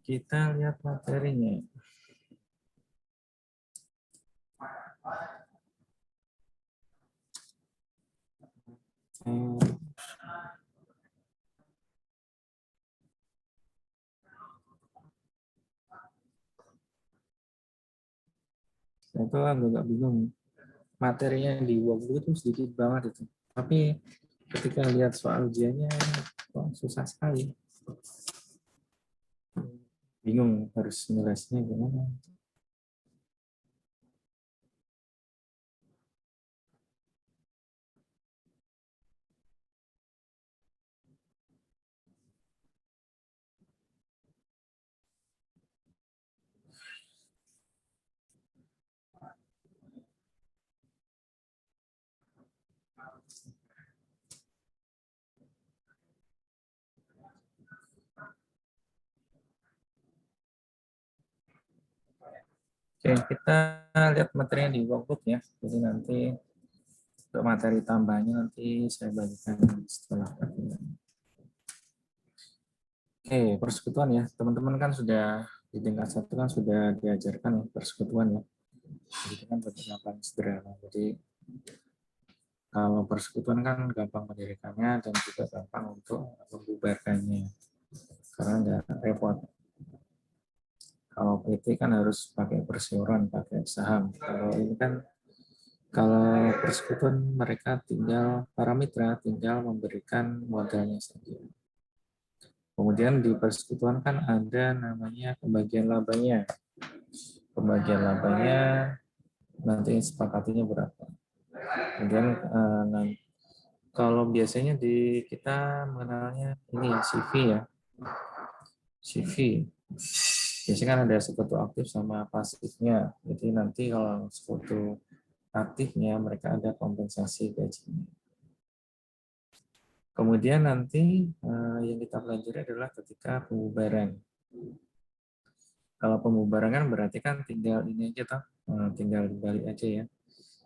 Kita lihat materinya. Itu agak bingung. Materinya di workbook itu sedikit banget itu. Tapi ketika lihat soal ujiannya, kok susah sekali. Bingung harus nilainya gimana. Oke, kita lihat materinya di workbook ya. Jadi nanti untuk materi tambahnya nanti saya bagikan setelah pertemuan. Oke, persekutuan ya. Teman-teman kan sudah di tingkat 1 kan sudah diajarkan ya persekutuan ya. Jadi itu kan bentuknya paling sederhana. Jadi kalau persekutuan kan gampang mendirikannya dan juga gampang untuk membubarkannya. Karena nggak repot. Kalau PT kan harus pakai perseorangan, pakai saham. Kalau ini kan kalau persekutuan mereka tinggal para mitra tinggal memberikan modalnya saja. Kemudian di persekutuan kan ada namanya pembagian labanya. Pembagian labanya nanti sepakatinya berapa. Kemudian kalau biasanya di kita mengenalnya ini ya CV ya. CV. Biasanya kan ada sekutu aktif sama pasifnya. Jadi nanti kalau sekutu aktifnya mereka ada kompensasi gajinya. Kemudian nanti yang kita pelajari adalah ketika pembubaran. Kalau pembubaran kan berarti kan tinggal ini aja toh, tinggal dibalik aja ya.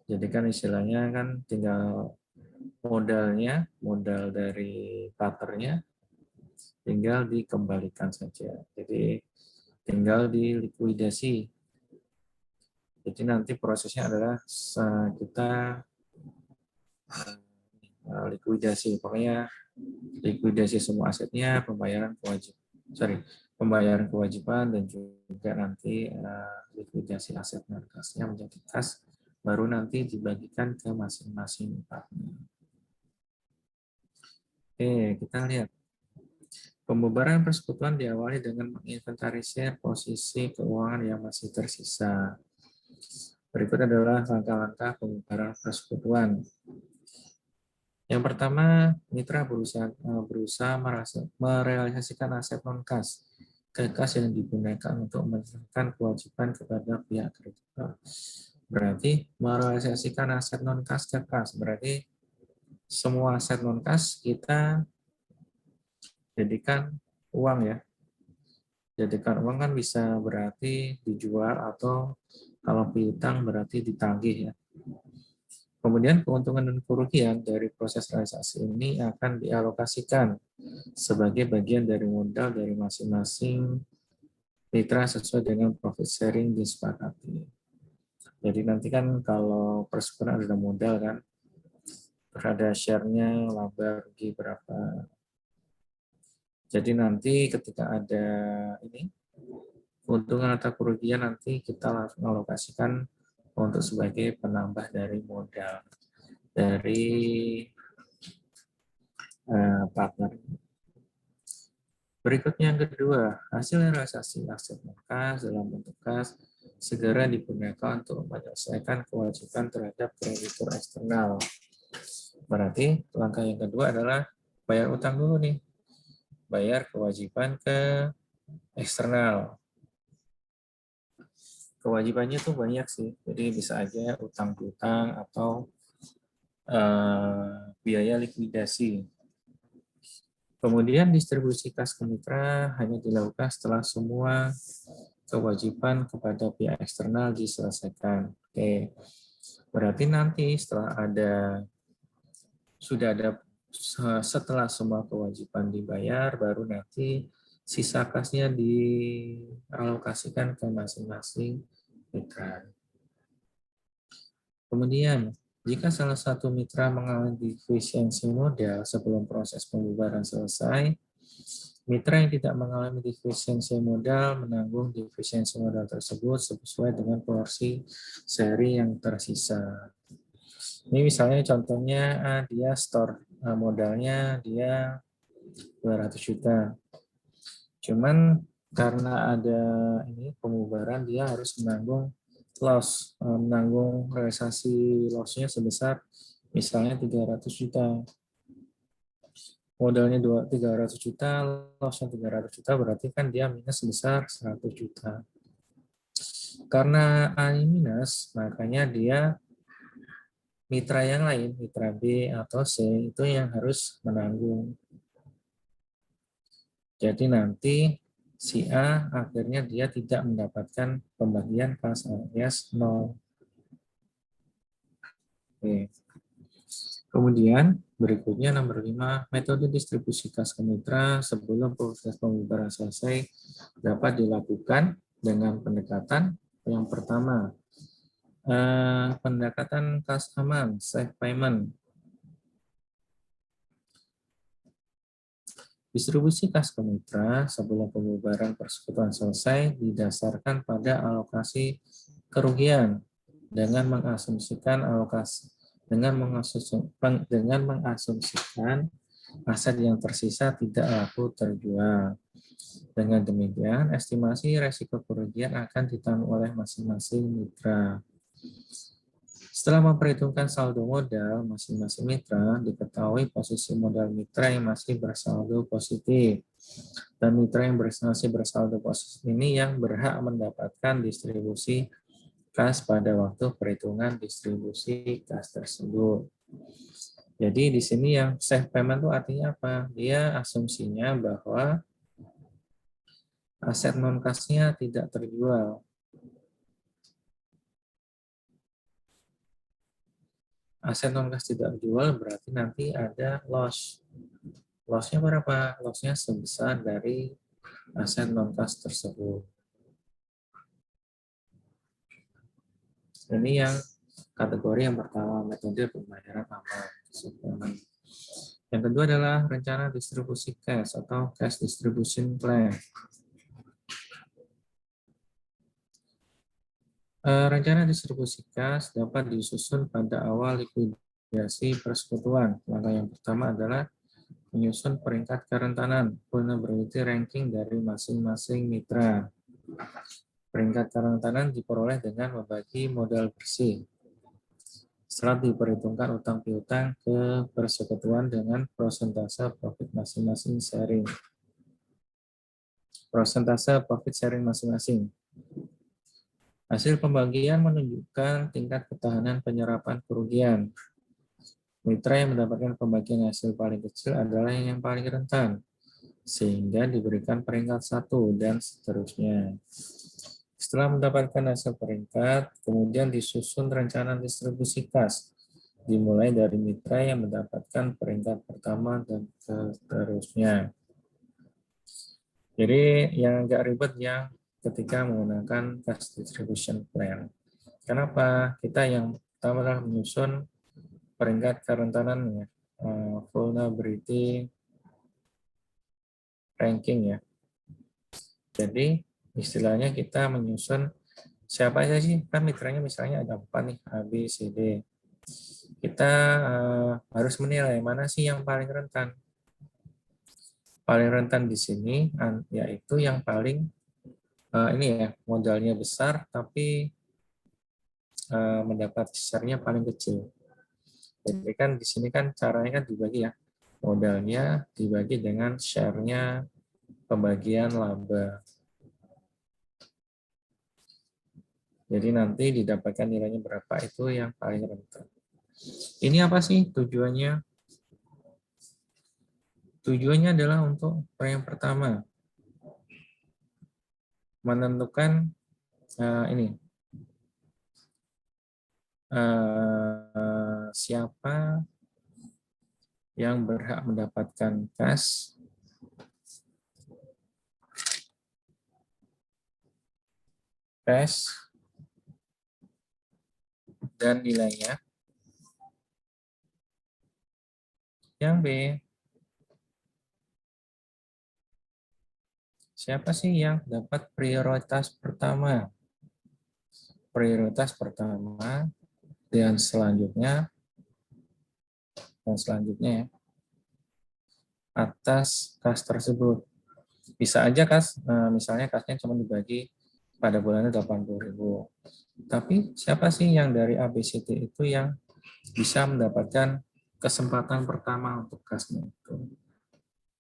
Jadi kan istilahnya kan tinggal modalnya, modal dari partnernya tinggal dikembalikan saja. Jadi tinggal dilikuidasi. Jadi nanti prosesnya adalah kita likuidasi, pokoknya likuidasi semua asetnya, pembayaran kewajiban dan juga nanti likuidasi aset non kasnya menjadi kas, baru nanti dibagikan ke masing-masing partner. Oke, kita lihat. Pembubaran persekutuan diawali dengan menginventarisir posisi keuangan yang masih tersisa. Berikut adalah langkah-langkah pembubaran persekutuan. Yang pertama, mitra berusaha merealisasikan aset non-kas ke kas yang digunakan untuk menyelesaikan kewajiban kepada pihak kreditor. Berarti merealisasikan aset non-kas ke kas. Berarti semua aset non-kas kita jadikan uang ya. Jadikan uang kan bisa berarti dijual atau kalau piutang berarti ditagih ya. Kemudian keuntungan dan kerugian dari proses realisasi ini akan dialokasikan sebagai bagian dari modal dari masing-masing mitra sesuai dengan profit sharing disepakati. Jadi nanti kan kalau persekutuan ada modal kan, ada share-nya, laba rugi berapa. Jadi nanti ketika ada ini keuntungan atau kerugian nanti kita langsung alokasikan untuk sebagai penambah dari modal dari partner. Berikutnya yang kedua, hasil realisasi aset non-kas dalam bentuk kas segera digunakan untuk menyelesaikan kewajiban terhadap kreditur eksternal. Berarti langkah yang kedua adalah bayar utang dulu nih. Bayar kewajiban ke eksternal. Kewajibannya tuh banyak sih, jadi bisa aja utang piutang atau biaya likuidasi. Kemudian distribusi kas ke mitra hanya dilakukan setelah semua kewajiban kepada pihak eksternal diselesaikan. Oke, berarti nanti setelah semua kewajiban dibayar, baru nanti sisa kasnya dialokasikan ke masing-masing mitra. Kemudian, jika salah satu mitra mengalami defisiensi modal sebelum proses pembubaran selesai, mitra yang tidak mengalami defisiensi modal menanggung defisiensi modal tersebut sesuai dengan porsi seri yang tersisa. Ini misalnya contohnya dia store modalnya dia 200 juta. Cuman karena ada ini pembubaran dia harus menanggung loss, menanggung realisasi loss-nya sebesar misalnya 300 juta. Modalnya 300 juta, loss-nya 300 juta, berarti kan dia minus sebesar 100 juta. Karena A minus, makanya dia mitra yang lain, mitra B atau C, itu yang harus menanggung. Jadi nanti si A akhirnya dia tidak mendapatkan pembagian kas alias 0. Oke. Kemudian berikutnya nomor 5, metode distribusi kas ke mitra sebelum proses pembubaran selesai dapat dilakukan dengan pendekatan yang pertama, pendekatan kas aman, safe payment. Distribusi kas ke mitra sebelum pembubaran persekutuan selesai didasarkan pada alokasi kerugian dengan mengasumsikan aset yang tersisa tidak laku terjual. Dengan demikian, estimasi resiko kerugian akan ditanggung oleh masing-masing mitra. Setelah memperhitungkan saldo modal masing-masing mitra, diketahui posisi modal mitra yang masih bersaldo positif. Dan mitra yang masih bersaldo positif ini yang berhak mendapatkan distribusi kas pada waktu perhitungan distribusi kas tersebut. Jadi di sini yang safe payment itu artinya apa? Dia asumsinya bahwa aset non kasnya tidak terjual. Aset non kas tidak terjual berarti nanti ada loss. Loss-nya berapa? Loss-nya sebesar dari aset non kas tersebut. Ini yang kategori yang pertama, metode pembayaran aman. Yang kedua adalah rencana distribusi cash atau cash distribution plan. Rencana distribusi kas dapat disusun pada awal likuidasi persekutuan. Langkah yang pertama adalah menyusun peringkat kerentanan, vulnerability ranking dari masing-masing mitra. Peringkat kerentanan diperoleh dengan membagi modal bersih. Setelah diperhitungkan utang piutang ke persekutuan dengan prosentase profit masing-masing sharing. Prosentase profit sharing masing-masing. Hasil pembagian menunjukkan tingkat ketahanan penyerapan kerugian. Mitra yang mendapatkan pembagian hasil paling kecil adalah yang paling rentan, sehingga diberikan peringkat 1 dan seterusnya. Setelah mendapatkan hasil peringkat, kemudian disusun rencana distribusi kas, dimulai dari mitra yang mendapatkan peringkat pertama dan seterusnya. Jadi yang agak ribet ya ketika menggunakan cash distribution plan. Kenapa? Kita yang pertama adalah menyusun peringkat kerentanan ya, vulnerability ranking ya. Jadi istilahnya kita menyusun siapa aja sih, kan mitranya misalnya ada 4 nih, A, B, C, D. Kita harus menilai mana sih yang paling rentan. Paling rentan di sini yaitu yang paling ini ya, modalnya besar tapi mendapat share-nya paling kecil. Jadi kan di sini kan caranya kan dibagi ya. Modalnya dibagi dengan share-nya pembagian laba. Jadi nanti didapatkan nilainya berapa itu yang paling rentan. Ini apa sih tujuannya? Tujuannya adalah untuk yang pertama menentukan ini siapa yang berhak mendapatkan kas cash dan nilainya. Yang B, siapa sih yang dapat prioritas pertama? Prioritas pertama dan selanjutnya ya, atas kas tersebut. Bisa aja kas, misalnya kasnya cuma dibagi pada bulannya 80.000. Tapi siapa sih yang dari ABCD itu yang bisa mendapatkan kesempatan pertama untuk kasnya itu?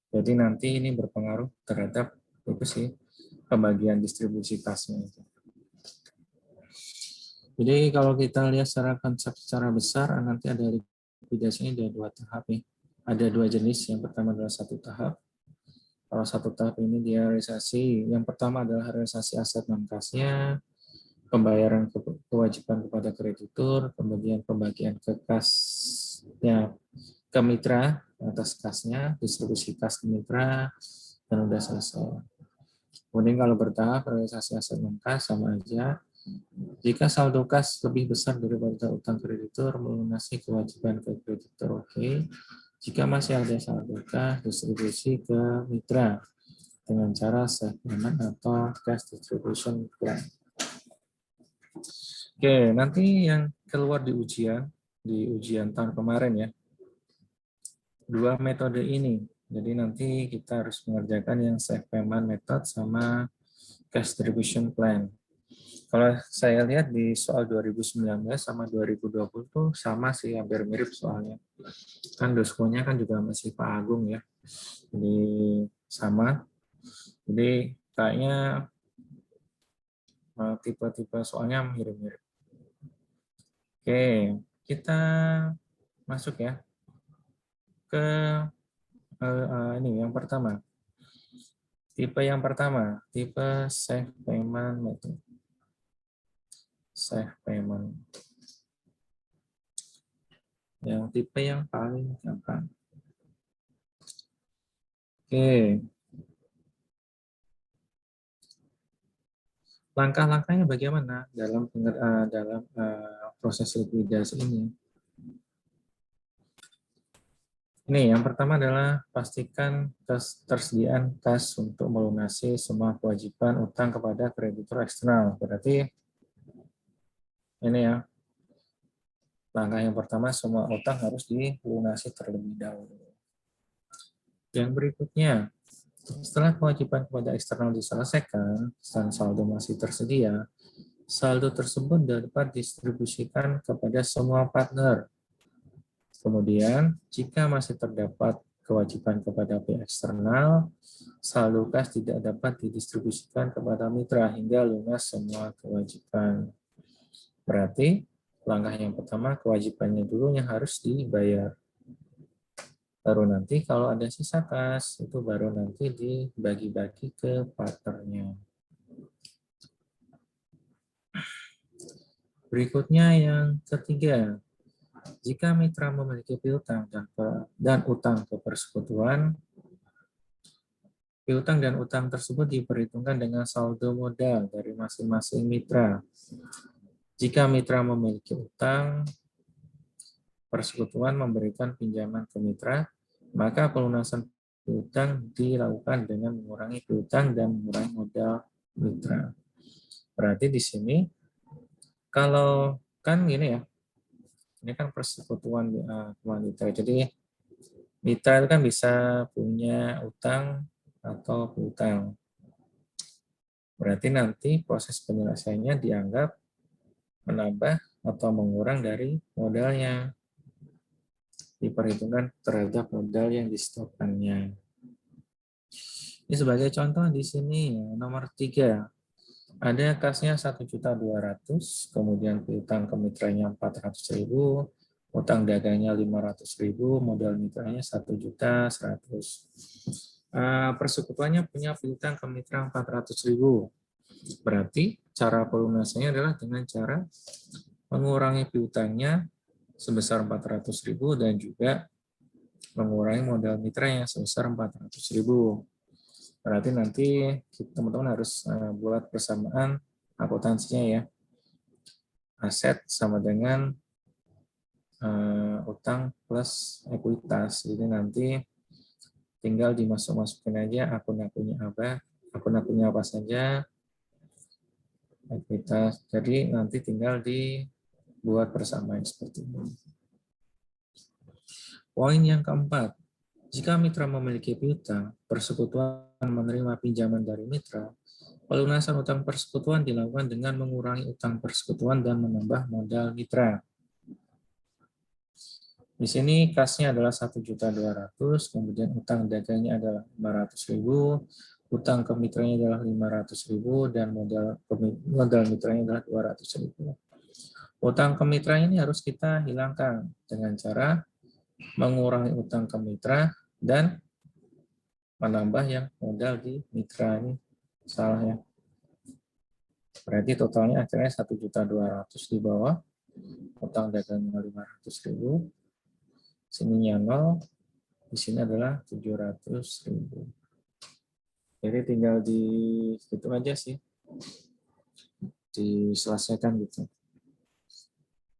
Jadi nanti ini berpengaruh terhadap itu sih pembagian distribusi kasnya itu. Jadi kalau kita lihat secara konsep secara besar, nanti ada likuidasinya ada 2 tahap nih. Ada 2 jenis. Yang pertama adalah 1 tahap. Kalau 1 tahap ini dia realisasi, yang pertama adalah realisasi aset non kasnya, pembayaran kewajiban kepada kreditur, kemudian pembagian ke kasnya ke mitra atas kasnya, distribusi kas ke mitra, dan udah selesai. Kemudian kalau bertahap realisasi aset non kas sama aja. Jika saldo kas lebih besar daripada utang kreditur, melunasi kewajiban ke kreditur, oke. Jika masih ada saldo kas, distribusi ke mitra dengan cara safe payment atau cash distribution plan. Oke, nanti yang keluar di ujian tahun kemarin ya, 2 metode ini. Jadi nanti kita harus mengerjakan yang safe payment method sama cash distribution plan. Kalau saya lihat di soal 2019 sama 2020 tuh sama sih, hampir mirip soalnya. Kan doskonya kan juga masih Pak Agung ya. Jadi sama. Jadi kayaknya tipe-tipe soalnya mirip-mirip. Oke, kita masuk ya ke ini yang pertama. Tipe yang pertama, tipe safe payment method. Safe payment. Yang tipe yang paling gampang. Oke. Langkah-langkahnya bagaimana dalam proses likuidasi ini? Ini yang pertama adalah pastikan ketersediaan kas untuk melunasi semua kewajiban utang kepada kreditur eksternal. Berarti ini ya, langkah yang pertama semua utang harus dilunasi terlebih dahulu. Yang berikutnya, setelah kewajiban kepada eksternal diselesaikan dan saldo masih tersedia, saldo tersebut dapat didistribusikan kepada semua partner. Kemudian, jika masih terdapat kewajiban kepada pihak eksternal, saldo kas tidak dapat didistribusikan kepada mitra hingga lunas semua kewajiban. Berarti, langkah yang pertama kewajibannya dulu yang harus dibayar. Baru nanti kalau ada sisa kas, itu baru nanti dibagi-bagi ke partnernya. Berikutnya yang ketiga, jika mitra memiliki piutang dan utang ke persekutuan, piutang dan utang tersebut diperhitungkan dengan saldo modal dari masing-masing mitra. Jika mitra memiliki utang, persekutuan memberikan pinjaman ke mitra, maka pelunasan piutang dilakukan dengan mengurangi piutang dan mengurangi modal mitra. Berarti di sini, kalau kan gini ya, ini kan persekutuan mitra, jadi mitra itu kan bisa punya utang atau piutang. Berarti nanti proses penyelesaiannya dianggap menambah atau mengurang dari modalnya. Diperhitungkan terhadap modal yang disetorkannya. Ini sebagai contoh di sini nomor 3. Ada kasnya 1.200.000, kemudian piutang ke mitranya 400.000, utang dagangnya 500.000, modal mitranya 1.100.000. Persekutuannya punya piutang ke mitra 400.000. Berarti cara pelunasannya adalah dengan cara mengurangi piutangnya sebesar 400.000 dan juga mengurangi modal mitra yang sebesar 400.000. Berarti nanti teman-teman harus buat persamaan akuntansinya ya. Aset sama dengan utang plus ekuitas. Jadi nanti tinggal dimasuk-masukin aja akun-akunnya apa saja, ekuitas. Jadi nanti tinggal dibuat persamaan seperti ini. Poin yang keempat, jika mitra memiliki piutang, persekutuan menerima pinjaman dari mitra, pelunasan utang persekutuan dilakukan dengan mengurangi utang persekutuan dan menambah modal mitra. Di sini kasnya adalah 1.200.000, kemudian utang dagangnya adalah 500.000, utang ke mitranya adalah 500.000, dan modal mitranya adalah 200.000. Utang ke mitranya ini harus kita hilangkan dengan cara mengurangi utang ke mitra dan menambah yang modal di mitra. Ini salah ya. Berarti totalnya akhirnya 1.200.000 di bawah, utang dagangnya 500.000, sininya 0, di sini adalah 700.000. Jadi tinggal hitung aja sih, diselesaikan gitu.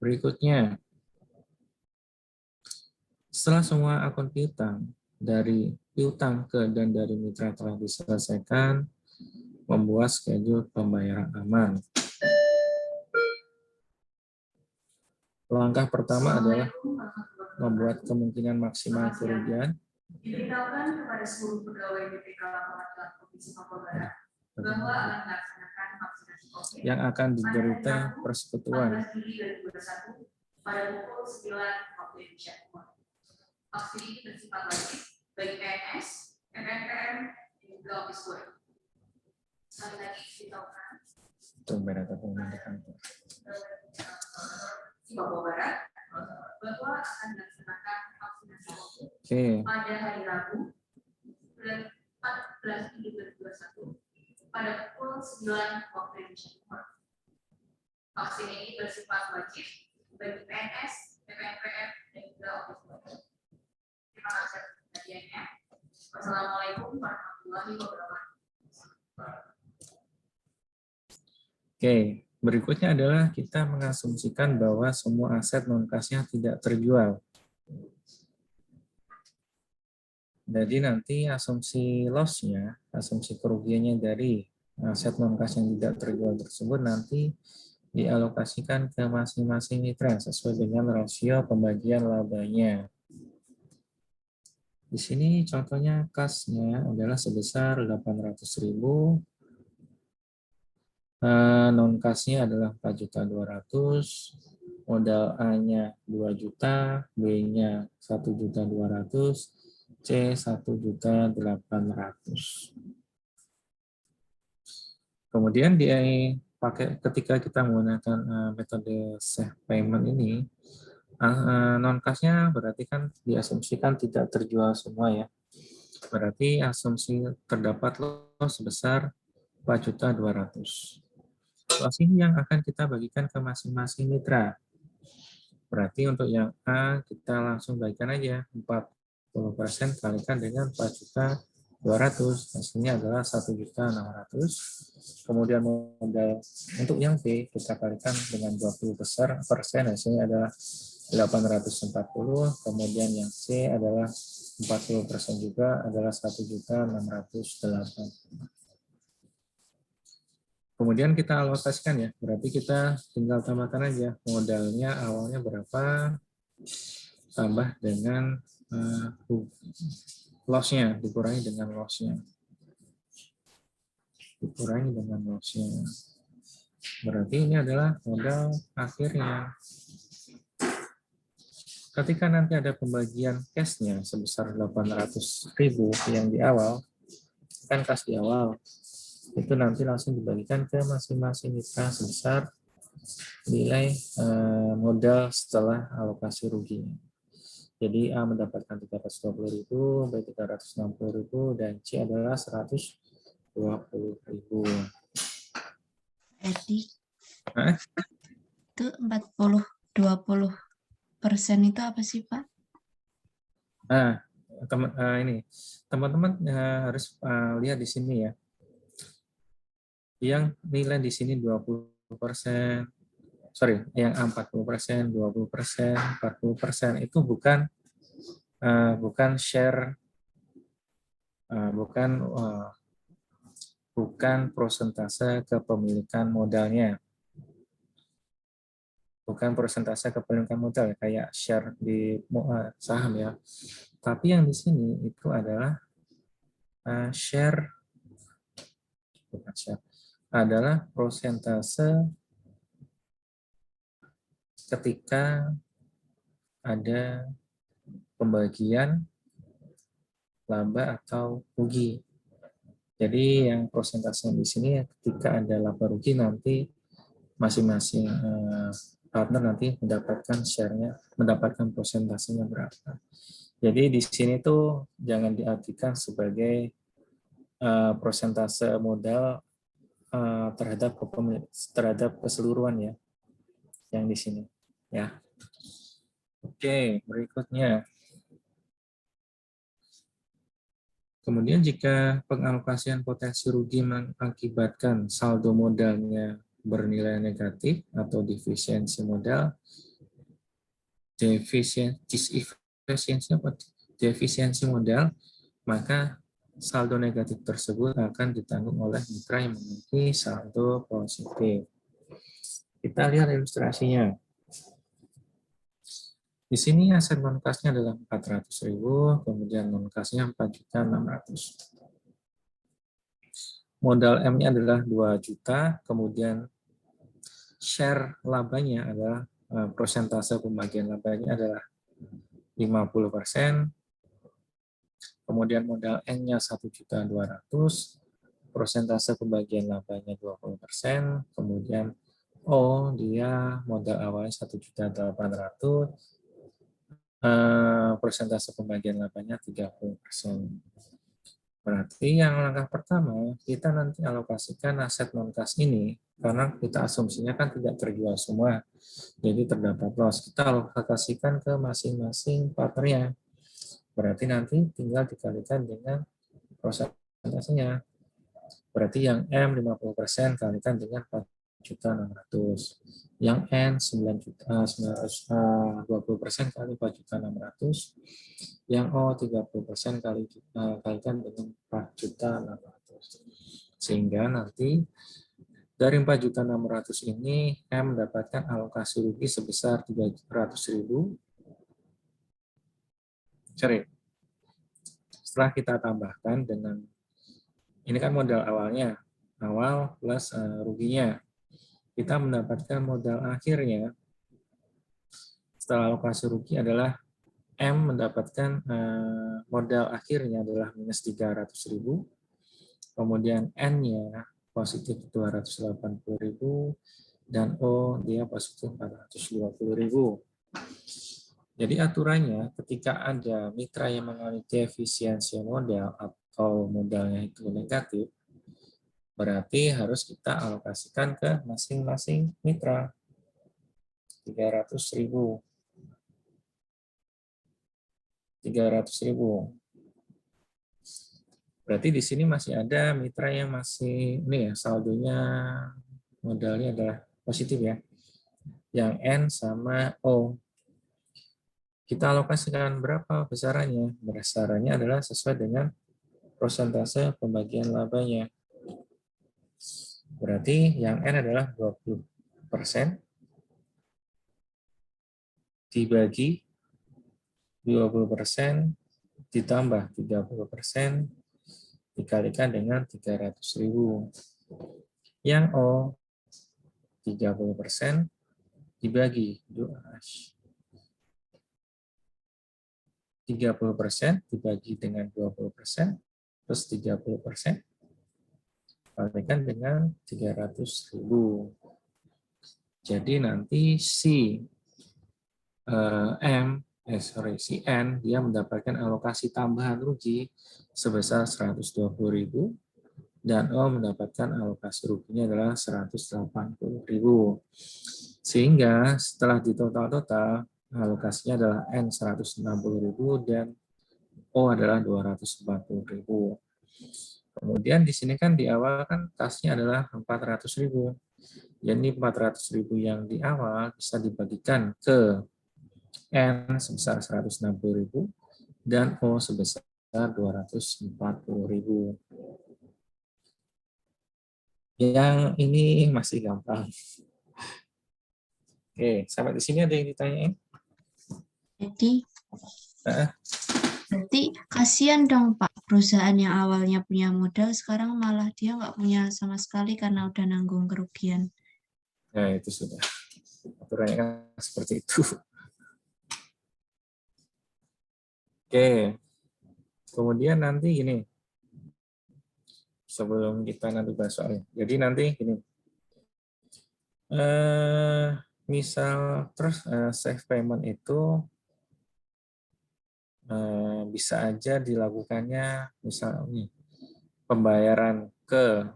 Berikutnya, setelah semua akun piutang dari piutang ke dan dari mitra telah diselesaikan, membuat schedule pembayaran aman. Langkah pertama adalah membuat kemungkinan maksimal kerugian. Diberitahukan kepada seluruh pegawai BPK Lapangan Provinsi Papua Barat bahwa akan melaksanakan vaksinasi COVID yang akan diderita persekutuan pada pukul 9 waktu Indonesia Timur. Vaksin ini bersifat wajib bagi PNS, PPNPM, dan juga office work. Sekali lagi diberitahukan di Papua Barat bahwa akan dilaksanakan vaksinasi COVID pada hari Rabu 14 Juli 2021 pada pukul 9 waktu Indonesia Timur. Vaksin ini bersifat wajib bagi PNS, PPNPM, dan juga office worker. Terima kasih atas perhatiannya. Wassalamualaikum warahmatullahi wabarakatuh. Oke, berikutnya adalah kita mengasumsikan bahwa semua aset non-kasnya tidak terjual. Jadi nanti asumsi loss-nya, asumsi kerugiannya dari aset non-kas yang tidak terjual tersebut nanti dialokasikan ke masing-masing mitra sesuai dengan rasio pembagian labanya. Di sini contohnya kasnya adalah sebesar 800.000. Non-kasnya adalah 4.200.000, modal A-nya 2 juta, B-nya 1.200.000, C 1.800.000. Kemudian ketika kita menggunakan metode safe payment ini, non-kasnya berarti kan diasumsikan tidak terjual semua ya. Berarti asumsi terdapat loss sebesar 4.200.000. Loss ini yang akan kita bagikan ke masing-masing mitra. Berarti untuk yang A kita langsung bagikan aja 40% kalikan dengan 4.200.000. Hasilnya adalah 1.600.000. Kemudian modal untuk yang B kita kalikan dengan 20%, hasilnya adalah 840. Kemudian yang C adalah 40% juga adalah 1.608. Kemudian kita alokasikan ya, berarti kita tinggal tambahkan aja modalnya awalnya berapa, tambah dengan loss-nya, dikurangi dengan loss-nya. Berarti ini adalah modal akhirnya. Ketika nanti ada pembagian cash-nya sebesar 800.000 yang di awal, kan kas di awal, itu nanti langsung dibagikan ke masing-masing mitra sebesar nilai modal setelah alokasi ruginya. Jadi A mendapatkan 320.000, B 360.000, dan C adalah 120.000. Edi, itu 40-20% itu apa sih Pak? Nah, teman-teman harus lihat di sini ya. Yang nilai di sini 20%, sorry, yang 40%, 20%, 40% itu bukan share, bukan persentase kepemilikan modalnya. Bukan persentase kepemilikan modal kayak share di saham ya. Tapi yang di sini itu adalah share, bukan share, adalah persentase ketika ada pembagian laba atau rugi. Jadi yang persentase di sini ketika ada laba rugi nanti masing-masing partner nanti mendapatkan share-nya, mendapatkan persentasenya berapa. Jadi di sini tuh jangan diartikan sebagai persentase modal terhadap keseluruhan ya, yang di sini ya. Oke, berikutnya. Kemudian jika pengalokasian potensi rugi mengakibatkan saldo modalnya bernilai negatif atau defisiensi modal, defisiensi modal, maka saldo negatif tersebut akan ditanggung oleh mitra yang memiliki saldo positif. Kita lihat ilustrasinya. Di sini aset non-kasnya adalah 400.000, kemudian non-kasnya 4.600.000. Modal M-nya adalah 2 juta, kemudian share labanya adalah persentase pembagian labanya adalah 50%, kemudian modal N-nya 1.200.000, persentase pembagian labanya 20%, kemudian O dia modal awalnya 1.800.000, persentase pembagian labanya 30%. Berarti yang langkah pertama, kita nanti alokasikan aset non-kas ini, karena kita asumsinya kan tidak terjual semua, jadi terdapat loss. Kita alokasikan ke masing-masing partnernya. Berarti nanti tinggal dikalikan dengan prosentasenya. Berarti yang M 50% kalikan dengan 4.600.000. Yang N 20% kali 4.600.000. Yang O 30% kalikan dengan 4.600.000. Sehingga nanti dari 4.600.000 ini M mendapatkan alokasi rugi sebesar 300.000. Sorry. Setelah kita tambahkan dengan, ini kan modal awalnya, awal plus ruginya. Kita mendapatkan modal akhirnya setelah alokasi rugi adalah M mendapatkan modal akhirnya adalah minus 300.000, kemudian N-nya positif 280.000, dan O dia positif 420.000. Jadi aturannya ketika ada mitra yang mengalami defisiensi modal atau modalnya itu negatif, berarti harus kita alokasikan ke masing-masing mitra 300.000. 300.000. Berarti di sini masih ada mitra yang masih ini ya, saldonya modalnya adalah positif ya. Yang N sama O. Kita alokasikan berapa besarannya? Besarannya adalah sesuai dengan persentase pembagian labanya. Berarti yang N adalah 20% dibagi 20% ditambah 30% dikalikan dengan 300.000. Yang O 30% dibagi 30% dibagi dengan 20% plus 30% kalikan dengan 300.000. Jadi nanti si si N dia mendapatkan alokasi tambahan rugi sebesar 120.000 dan O mendapatkan alokasi ruginya adalah 180.000. Sehingga setelah ditotal-total alokasinya adalah N 160.000 dan O adalah 240.000. Kemudian di sini kan di awal kan kasnya adalah 400.000. Jadi 400.000 yang di awal bisa dibagikan ke N sebesar 160.000 dan O sebesar 240.000. Yang ini masih gampang. Oke, sampai di sini ada yang ditanyain? Jadi, berarti kasihan dong Pak, perusahaan yang awalnya punya modal, sekarang malah dia nggak punya sama sekali karena udah nanggung kerugian. Nah, itu sudah. Aturannya kan seperti itu. Oke, kemudian nanti gini, sebelum kita nanti bahas soalnya. Jadi nanti gini, misal terus save payment itu bisa aja dilakukannya misalnya pembayaran ke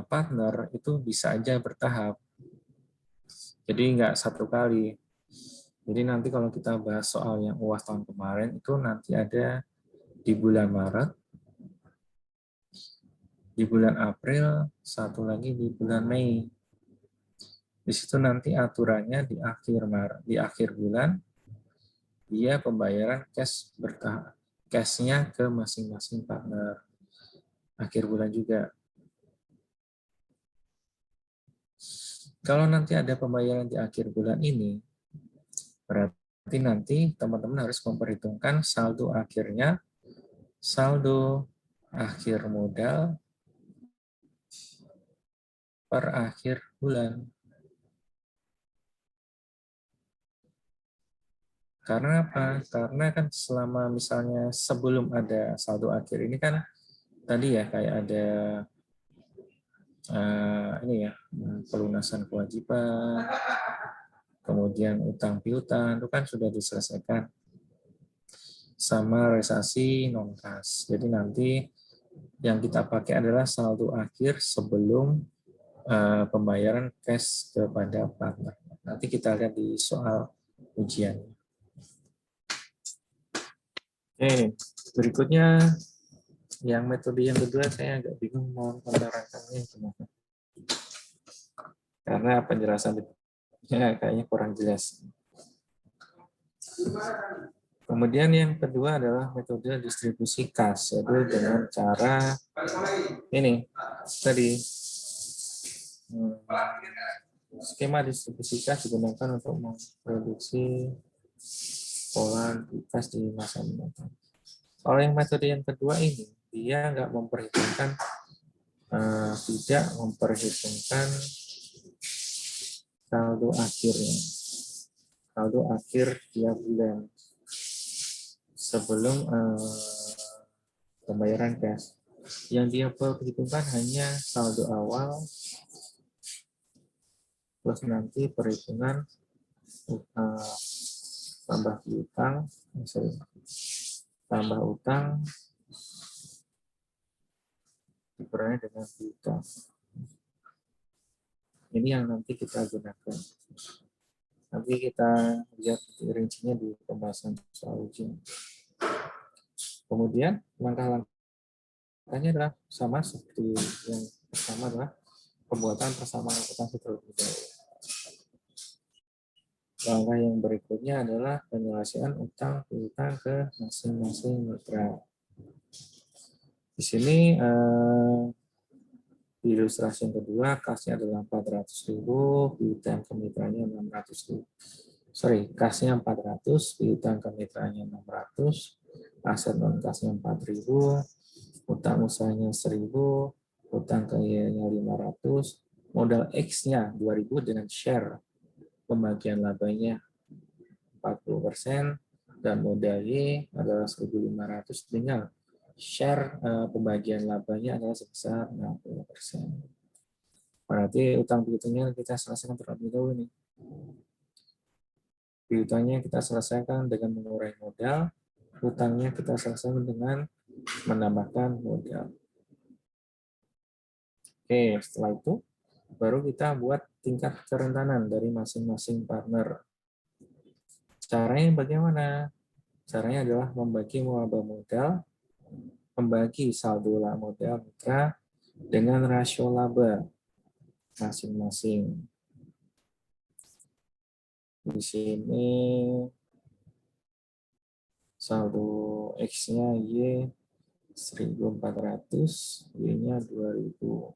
partner itu bisa aja bertahap. Jadi nggak satu kali. Jadi nanti kalau kita bahas soal yang UAS tahun kemarin itu nanti ada di bulan Maret, di bulan April, satu lagi di bulan Mei. Di situ nanti aturannya di akhir Maret, di akhir bulan dia pembayaran cash bertahap, cashnya ke masing-masing partner. Akhir bulan juga. Kalau nanti ada pembayaran di akhir bulan ini, berarti nanti teman-teman harus memperhitungkan saldo akhirnya, saldo akhir modal per akhir bulan. Karena apa? Karena kan selama misalnya sebelum ada saldo akhir ini kan tadi ya kayak ada ini ya pelunasan kewajiban, kemudian utang piutang itu kan sudah diselesaikan sama realisasi non kas. Jadi nanti yang kita pakai adalah saldo akhir sebelum pembayaran cash kepada partner. Nanti kita lihat di soal ujian. Oke, berikutnya yang metode yang kedua saya agak bingung mau menerangkannya gimana. Karena penjelasan kayaknya kurang jelas. Kemudian yang kedua adalah metode distribusi kas, yaitu dengan cara ini tadi skema distribusi kas digunakan untuk memproduksi pola kas di masa mendatang. Kalau yang metode yang kedua ini dia nggak memperhitungkan tidak memperhitungkan saldo akhirnya, saldo akhir tiap bulan sebelum pembayaran cash. Yang dia perhitungkan hanya saldo awal plus nanti perhitungan tambah utang, tambah utang dikurangi dengan utang. Ini yang nanti kita gunakan. Nanti kita lihat rincinya di pembahasan soal ujian. Kemudian langkah-langkahnya adalah sama seperti yang pertama adalah pembuatan persamaan akuntansi terlebih dahulu. Langkah yang berikutnya adalah penyelesaian utang piutang ke masing-masing mitra. Di sini di ilustrasi yang kedua kasnya adalah 400.000, piutang ke mitranya 600.000. Sorry, kasnya 400, piutang ke mitranya 600, aset non kasnya 4.000, utang usahanya 1.000, utang ke Y-nya 500, modal X-nya 2.000 dengan share pembagian labanya 40%, dan modal Y adalah 1.500 dengan share pembagian labanya adalah sebesar 60%. Berarti utang piutangnya kita selesaikan terlebih dahulu nih. Piutangnya kita selesaikan dengan mengurangi modal, utangnya kita selesaikan dengan menambahkan modal. Oke, setelah itu baru kita buat tingkat kerentanan dari masing-masing partner. Caranya bagaimana? Caranya adalah membagi muaba modal membagi saldo modal mitra dengan rasio laba masing-masing. Di sini saldo X-nya Y 1.400, Y-nya 2.000.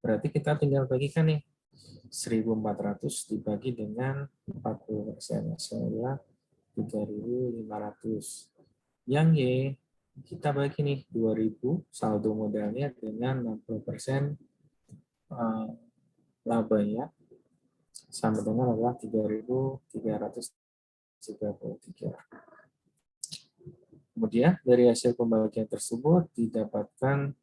Berarti kita tinggal bagikan nih. 1.400 dibagi dengan 40%. Hasilnya 3.500. Yang Y kita bagi nih 2.000 saldo modalnya dengan 60% labanya sama dengan adalah 3.333. Kemudian dari hasil pembagian tersebut didapatkan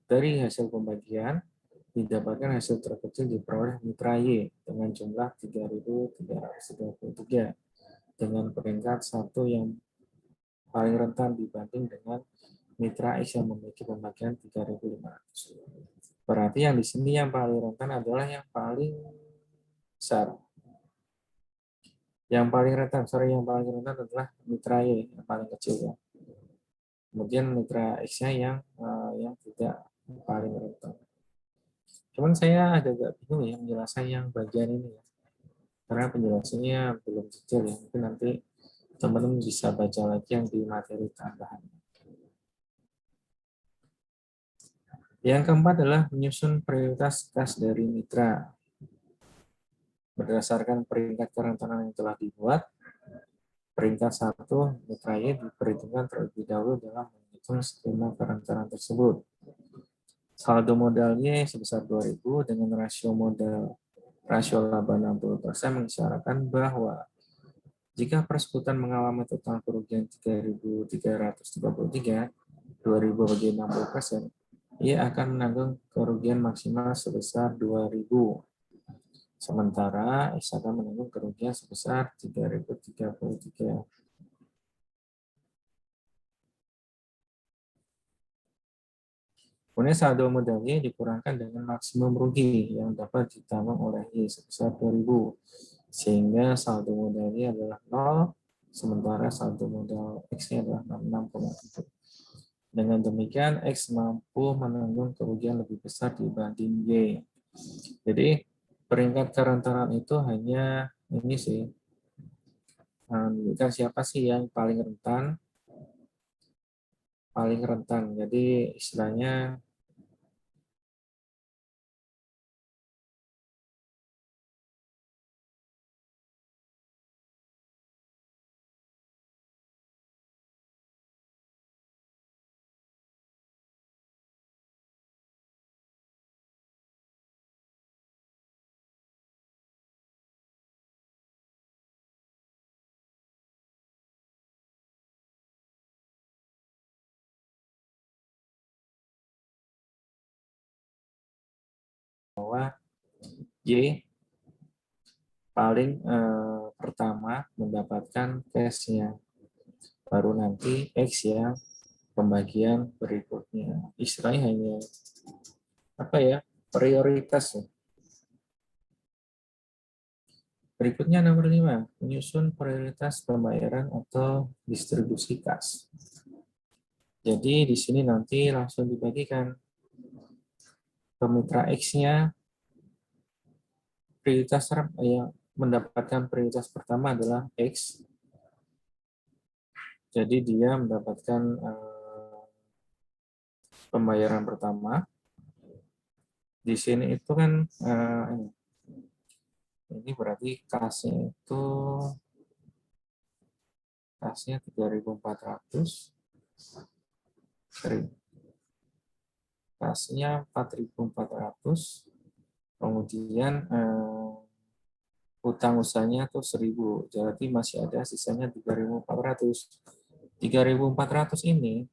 dari hasil pembagian didapatkan hasil terkecil diperoleh mitra Y dengan jumlah 3.333 dengan peringkat 1 yang paling rentan dibanding dengan mitra X yang memiliki pembagian 3.500. Berarti yang di sini yang paling rentan adalah yang paling besar. Yang paling rentan adalah mitra Y yang paling kecil ya. Kemudian mitra X-nya yang tidak paling rentan. Cuman saya agak bingung ya menjelaskan yang bagian ini ya. Karena penjelasannya belum detail ya. Mungkin nanti teman-teman bisa baca lagi yang di materi tambahan. Yang keempat adalah menyusun prioritas kas dari mitra. Berdasarkan peringkat kerentanan yang telah dibuat, peringkat 1 mitra Y diperhitungkan terlebih dahulu dalam menghitung skema kerentanan tersebut. Saldo modalnya sebesar 2.000 dengan rasio laba 60% mengisyaratkan bahwa jika persekutuan mengalami total kerugian 3.333, 2.000 bagi 60%, ia akan menanggung kerugian maksimal sebesar 2.000. Sementara X akan menanggung kerugian sebesar 3.033. Kemudian saldo modalnya dikurangkan dengan maksimum rugi yang dapat ditanggung oleh Y sebesar 2.000. Sehingga saldo modalnya adalah 0, sementara saldo modal X-nya adalah 66,7. Dengan demikian, X mampu menanggung kerugian lebih besar dibanding Y. Jadi, peringkat kerentanan itu hanya ini sih, menunjukkan siapa sih yang paling rentan. Jadi istilahnya bahwa Y paling pertama mendapatkan cash-nya, baru nanti X yang pembagian berikutnya. Istilahnya hanya prioritas. Berikutnya nomor 5, menyusun prioritas pembayaran atau distribusi kas. Jadi di sini nanti langsung dibagikan ke mitra X-nya. Prioritas yang mendapatkan prioritas pertama adalah X. Jadi dia mendapatkan pembayaran pertama. Di sini itu kan ini berarti kasnya itu 3.400. Kasnya 4.400. Kemudian utang usahanya tuh 1.000, jadi masih ada sisanya 3.400. 3.400 ini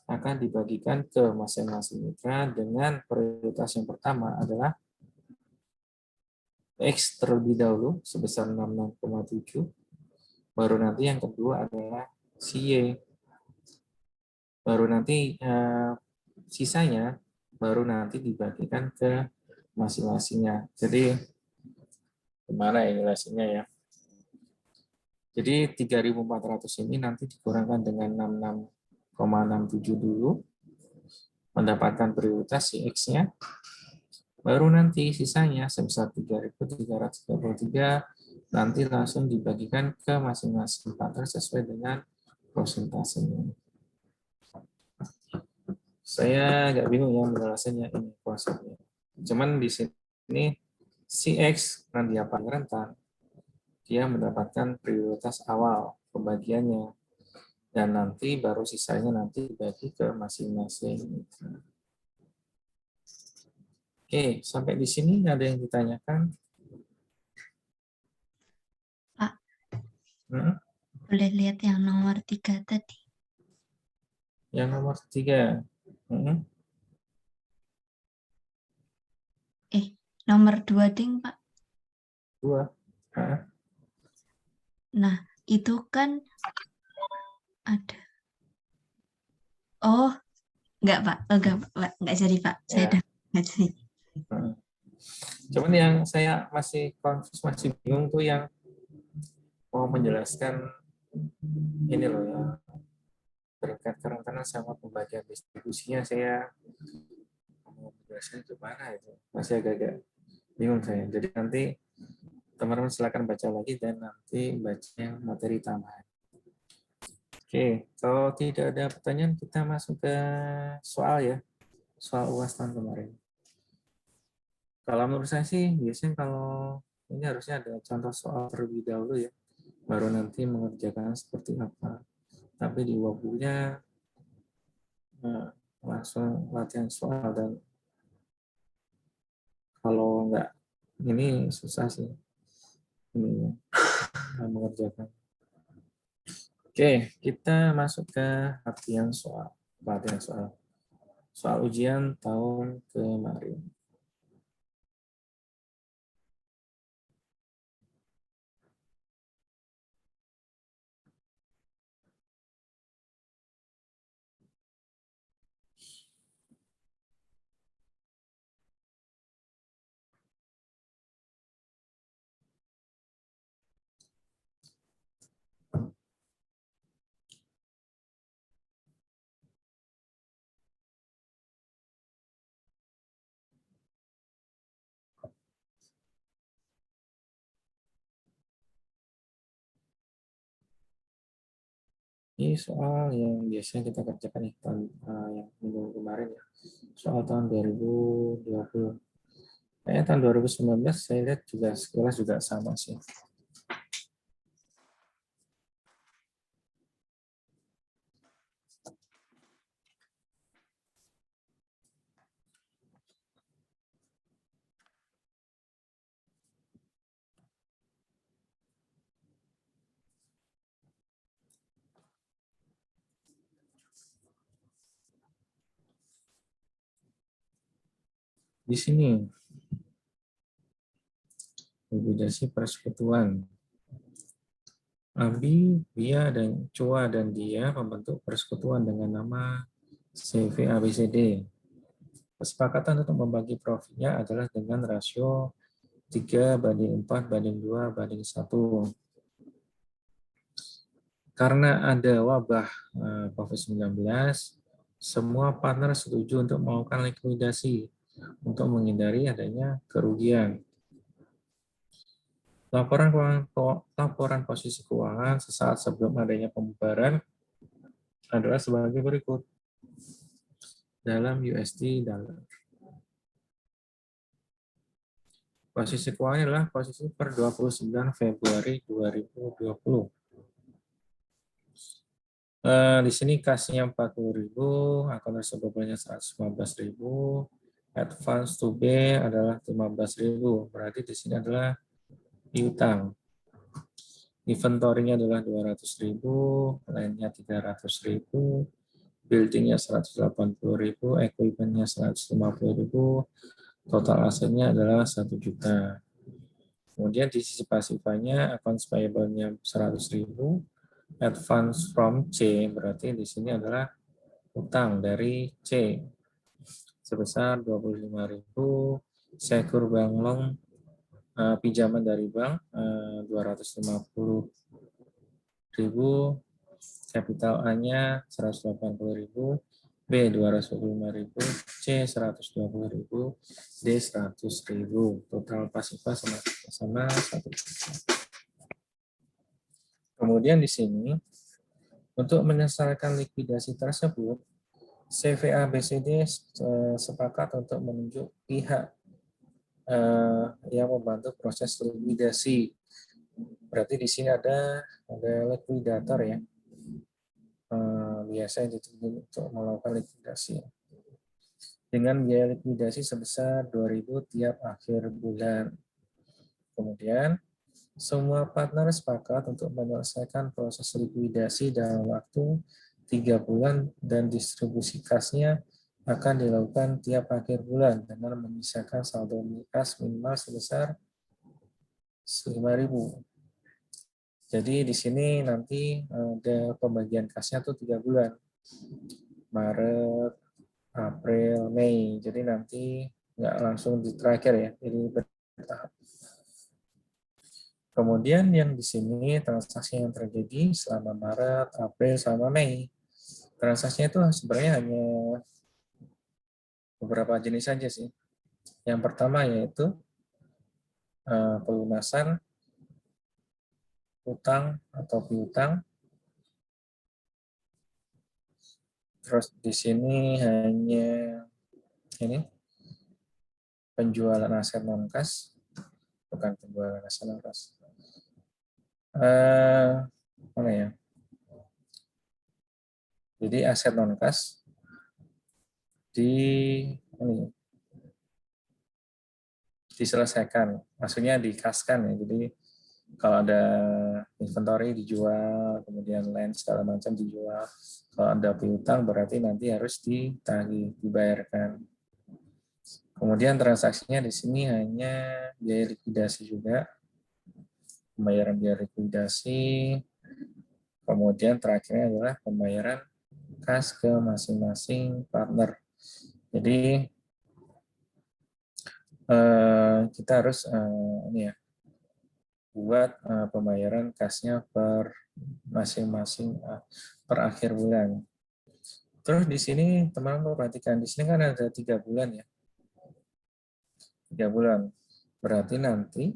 akan dibagikan ke masing-masing mitra dengan prioritas yang pertama adalah X terlebih dahulu sebesar 66,7, baru nanti yang kedua adalah si Y, baru nanti sisanya baru nanti dibagikan ke masing-masingnya. Jadi gimana ya jelasinnya ya? Jadi 3.400 ini nanti dikurangkan dengan 66,67 dulu, mendapatkan prioritas si X-nya, baru nanti sisanya sebesar 3.333 nanti langsung dibagikan ke masing-masing partner sesuai dengan prosentasenya. Saya agak bingung ya menjelaskannya ini konsepnya. Cuman di sini si X karena dia paling rentan, dia mendapatkan prioritas awal pembagiannya, dan nanti baru sisanya nanti dibagi ke masing-masing. Oke, sampai di sini ada yang ditanyakan? Pak, Hmm? boleh lihat yang nomor 3 tadi. Yang nomor 3. Hmm? Nomor 2 ding, Pak. 2. Nah, itu kan ada. Oh, enggak, Pak. Oh, enggak jadi, Pak. Saya Ya. udah enggak jadi. Cuman yang saya masih confuse, masih bingung tuh yang mau menjelaskan ini loh ya, berkat kerentanan sama pembagian distribusinya. Saya mau menjelaskan itu mana itu, masih agak-agak bingung saya. Jadi nanti teman-teman silakan baca lagi dan nanti baca materi tambahan. Oke, kalau tidak ada pertanyaan kita masuk ke soal ya, soal UAS tahun kemarin. Kalau menurut saya sih biasanya kalau ini harusnya ada contoh soal terlebih dahulu ya, baru nanti mengerjakan seperti apa. Tapi di bukunya langsung latihan soal, dan kalau enggak ini susah sih ini mengerjakan. Oke, kita masuk ke latihan soal. Latihan soal ujian tahun kemarin. Ini soal yang biasanya kita kerjakan nih tahun yang minggu kemarin ya. Soal tahun 2020. Kayaknya tahun 2019 saya lihat juga sekilas juga sama sih. Di sini obligasi persekutuan. Abi, Bia, dan Chua dan Dia membentuk persekutuan dengan nama CVABCD. Kesepakatan untuk membagi profitnya adalah dengan rasio 3:4:2:1. Karena ada wabah COVID-19, semua partner setuju untuk melakukan likuidasi untuk menghindari adanya kerugian. Laporan posisi keuangan sesaat sebelum adanya pembubaran adalah sebagai berikut. Dalam USD dollar. Posisi keuangan adalah posisi per 29 Februari 2020. Di sini kasnya 40.000, akun resepnya 115.000, advance to B adalah 15.000. Berarti di sini adalah piutang. Inventory-nya adalah 200.000, lainnya 300.000, building-nya 180.000, equipment-nya 150.000, total asetnya adalah 1 juta. Kemudian di sisi pasifanya, accounts payable-nya 100.000, advance from C, berarti di sini adalah utang dari C sebesar 25.000, secure bank loan, pinjaman dari bank 250. kapital A-nya 180.000, B 225.000, C 120.000, D 100.000. Total pasifa sama 1 juta. Kemudian di sini untuk menyelesaikan likuidasi tersebut, CVA/BCD sepakat untuk menunjuk pihak yang membantu proses likuidasi. Berarti di sini ada likuidator ya. Biasanya ditunjuk untuk melakukan likuidasi. Dengan biaya likuidasi sebesar 2.000 tiap akhir bulan. Kemudian semua partner sepakat untuk menyelesaikan proses likuidasi dalam waktu 3 bulan dan distribusi kasnya akan dilakukan tiap akhir bulan dengan menyisakan saldo kas minimal sebesar 5.000. Jadi di sini nanti ada pembagian kasnya tuh 3 bulan. Maret, April, Mei. Jadi nanti nggak langsung di terakhir ya, jadi bertahap. Kemudian yang di sini transaksi yang terjadi selama Maret, April, sama Mei. Transaksinya itu sebenarnya hanya beberapa jenis saja sih. Yang pertama yaitu pelunasan utang atau piutang. Terus di sini hanya ini penjualan aset non kas, bukan penjualan aset non kas. Mana ya? Jadi aset non kas diselesaikan, maksudnya dikaskan ya. Jadi kalau ada inventory dijual, kemudian land segala macam dijual. Kalau ada piutang berarti nanti harus ditagih, dibayarkan. Kemudian transaksinya di sini hanya biaya likuidasi juga, pembayaran biaya likuidasi. Kemudian terakhirnya adalah pembayaran kas ke masing-masing partner. Jadi kita harus ini ya, buat pembayaran kasnya per masing-masing per akhir bulan. Terus di sini teman-teman perhatikan, di sini kan ada 3 bulan ya. 3 bulan. Berarti nanti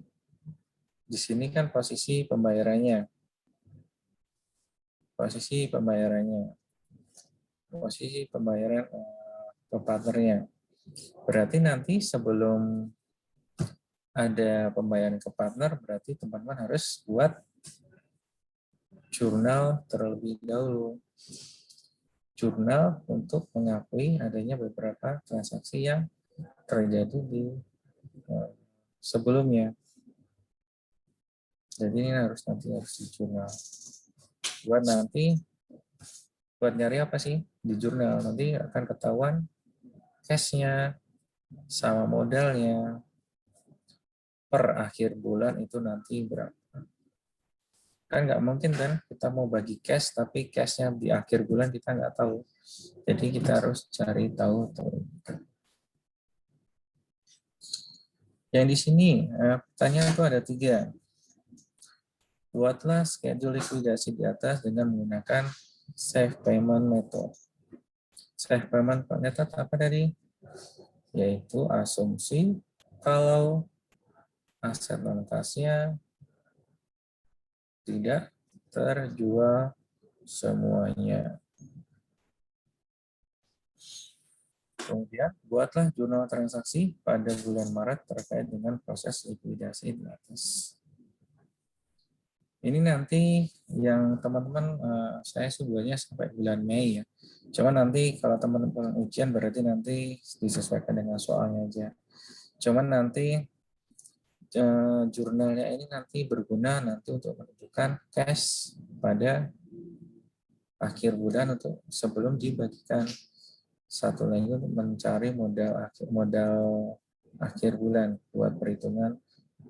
di sini kan posisi pembayarannya. Posisi pembayaran ke partnernya. Berarti nanti sebelum ada pembayaran ke partner, berarti teman-teman harus buat jurnal terlebih dahulu. Jurnal untuk mengakui adanya beberapa transaksi yang terjadi di sebelumnya. Jadi ini harus di jurnal. Buat nyari apa sih di jurnal? Nanti akan ketahuan cash-nya sama modalnya per akhir bulan itu nanti berapa. Kan nggak mungkin kan kita mau bagi cash tapi cash-nya di akhir bulan kita nggak tahu. Jadi kita harus cari tahu. Yang di sini pertanyaan itu ada 3. Buatlah schedule likuidasi di atas dengan menggunakan safe payment method. Safe payment method apa tadi? Yaitu asumsi kalau aset non kasnya tidak terjual semuanya. Kemudian, buatlah jurnal transaksi pada bulan Maret terkait dengan proses likuidasi di atas. Ini nanti yang teman-teman, saya sebenarnya sampai bulan Mei ya. Cuma nanti kalau teman-teman ujian berarti nanti disesuaikan dengan soalnya aja. Cuman nanti jurnalnya ini nanti berguna nanti untuk menunjukkan cash pada akhir bulan untuk sebelum dibagikan. Satu lagi untuk mencari modal akhir bulan buat perhitungan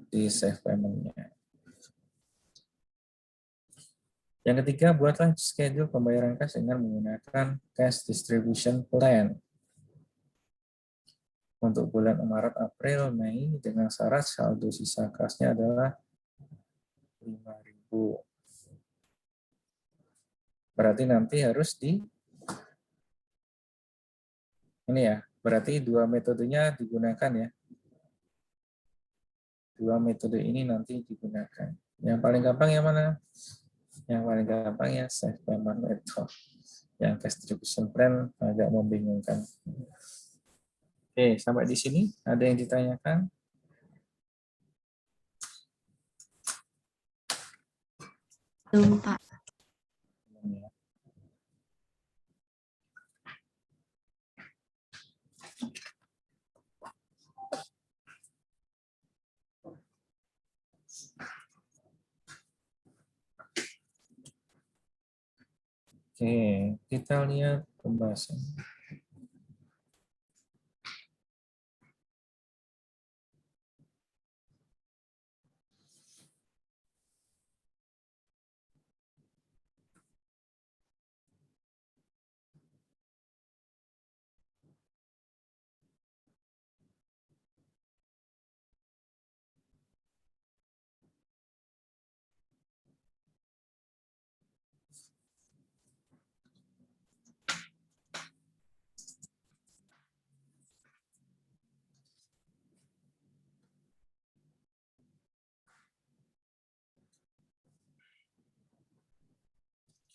di safe payment-nya. Yang ketiga, buatlah schedule pembayaran cash dengan menggunakan cash distribution plan. Untuk bulan Maret, April, Mei dengan syarat saldo sisa kasnya adalah 5.000. Berarti nanti harus ini ya, berarti dua metodenya digunakan ya. Dua metode ini nanti digunakan. Yang paling gampang yang mana? Yang paling gampang ya safe payment method. Yang cash distribution plan agak membingungkan. Oke, sampai di sini ada yang ditanyakan? Belum, Pak. Oke, kita lihat pembahasan.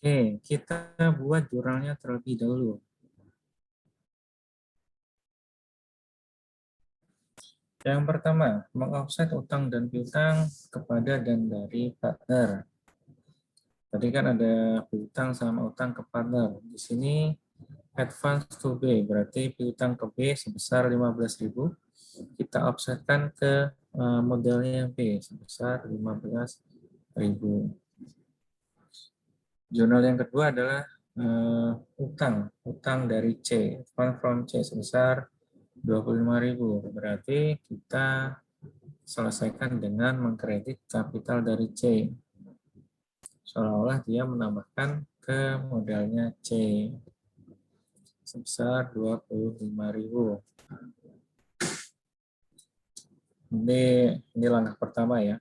Oke, kita buat jurnalnya terlebih dahulu. Yang pertama, mengofset utang dan piutang kepada dan dari partner. Tadi kan ada piutang sama utang ke partner. Di sini advance to B, berarti piutang ke B sebesar 15.000. Kita offsetkan ke modelnya B sebesar 15.000. Jurnal yang kedua adalah utang dari C, fund from C sebesar 25.000. Berarti kita selesaikan dengan mengkredit kapital dari C. Seolah-olah dia menambahkan ke modalnya C sebesar 25.000. Ini langkah pertama ya.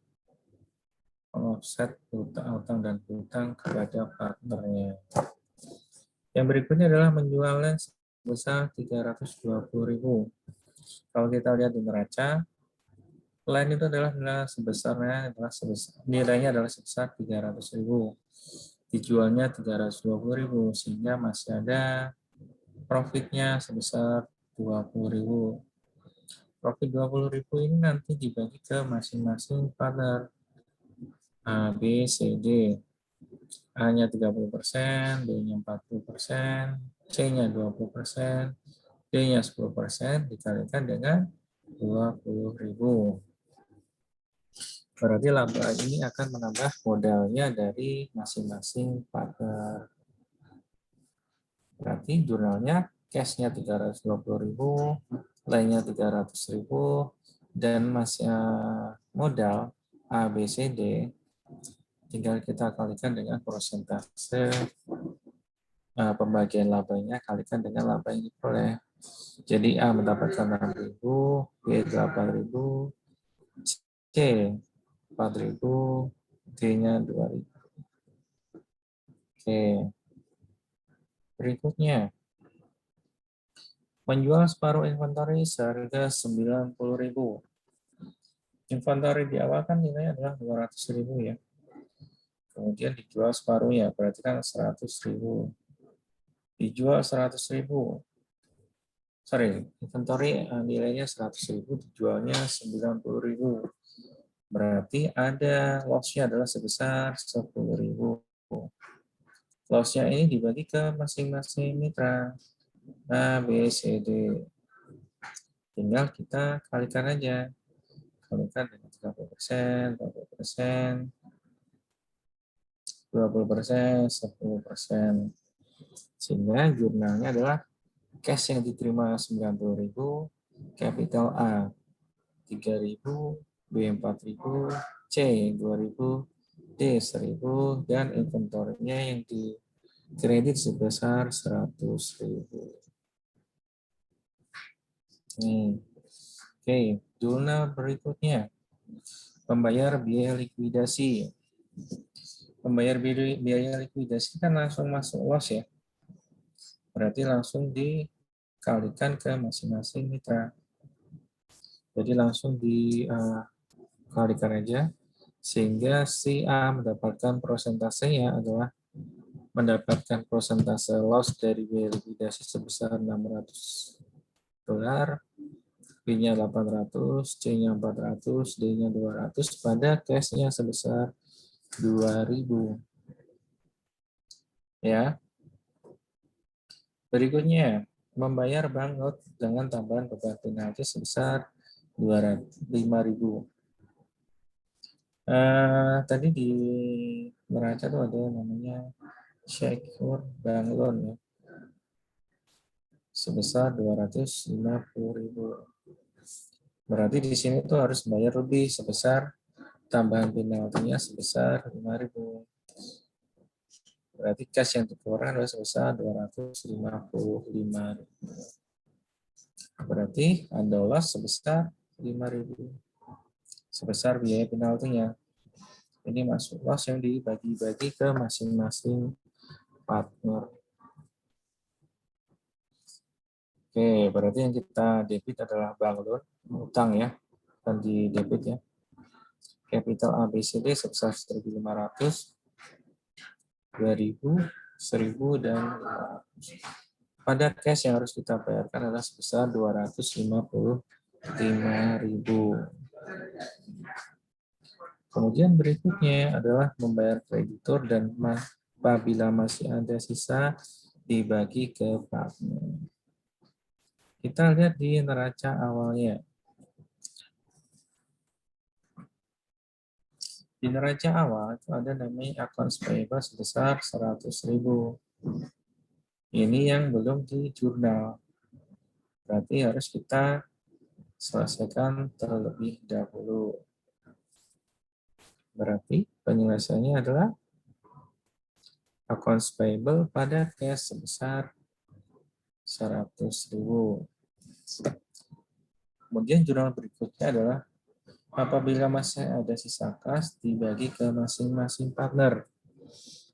Offset utang dan piutang kepada partnernya. Yang berikutnya adalah menjualnya sebesar 320.000. Kalau kita lihat di neraca, lain itu adalah nilainya adalah sebesar 300.000. Dijualnya 320.000 sehingga masih ada profitnya sebesar 20.000. Profit 20.000 ini nanti dibagi ke masing-masing partner. A, B, C, D. A-nya 30%, B-nya 40%, C-nya 20%, D-nya 10% dikalikan dengan 20.000. Berarti laba ini akan menambah modalnya dari masing-masing partner. Berarti jurnalnya cash-nya 320.000, lainnya 300.000, dan masih modal A, B, C, D tinggal kita kalikan dengan persentase pembagian labanya kalikan dengan laba yang diperoleh. Jadi A mendapatkan 6.000, B 8.000, C 4.000, D-nya 2.000. Oke. Berikutnya, menjual separuh inventory seharga 90.000. Inventory di awal kan nilainya adalah 200.000 ya. Kemudian dijual separuhnya, berarti kan 100.000. Dijual 100.000. Sorry, inventory nilainya 100.000, dijualnya 90.000. Berarti ada loss-nya adalah sebesar 10.000. Loss-nya ini dibagi ke masing-masing mitra. A, B, C, D. Tinggal kita kalikan aja. Kalikan dengan 30%, 20%, 20%, 10%. Sehingga jurnalnya adalah cash yang diterima 90.000, capital A 3.000, B 4.000, C 2.000, D 1.000, dan inventornya yang dikredit sebesar 100.000. Oke, jurnal berikutnya. Pembayar biaya likuidasi. Membayar biaya likuidasi kan langsung masuk loss ya. Berarti langsung dikalikan ke masing-masing mitra. Jadi langsung dikalikan aja, sehingga si A mendapatkan prosentasenya adalah mendapatkan prosentase loss dari biaya likuidasi sebesar $600, B-nya 800, C-nya 400, D-nya 200 pada cash-nya sebesar 2.000. Ya. Berikutnya, membayar banknote dengan tambahan beban penalti sebesar 5.000. Tadi di neraca tuh ada namanya secure bank loan ya, sebesar 250.000. Berarti di sini tuh harus bayar lebih sebesar tambahan penaltinya sebesar 5.000. Berarti cash yang dikeluarkan adalah sebesar 255.000. Berarti ada loss sebesar 5.000. Sebesar biaya penaltinya. Ini masuk loss yang dibagi-bagi ke masing-masing partner. Oke, berarti yang kita debit adalah bank loan, utang ya, dan di debit ya. Capital ABCD sebesar 1.500, 2.000, 1.000, dan 500. Pada cash yang harus kita bayarkan adalah sebesar 255.000. Kemudian berikutnya adalah membayar kreditur dan apabila masih ada sisa dibagi ke partner. Kita lihat di neraca awalnya. Di neraca awal itu ada namanya accounts payable sebesar 100.000. Ini yang belum di jurnal. Berarti harus kita selesaikan terlebih dahulu. Berarti penyelesaiannya adalah accounts payable pada cash sebesar 100.000. Kemudian jurnal berikutnya adalah apabila masih ada sisa kas dibagi ke masing-masing partner.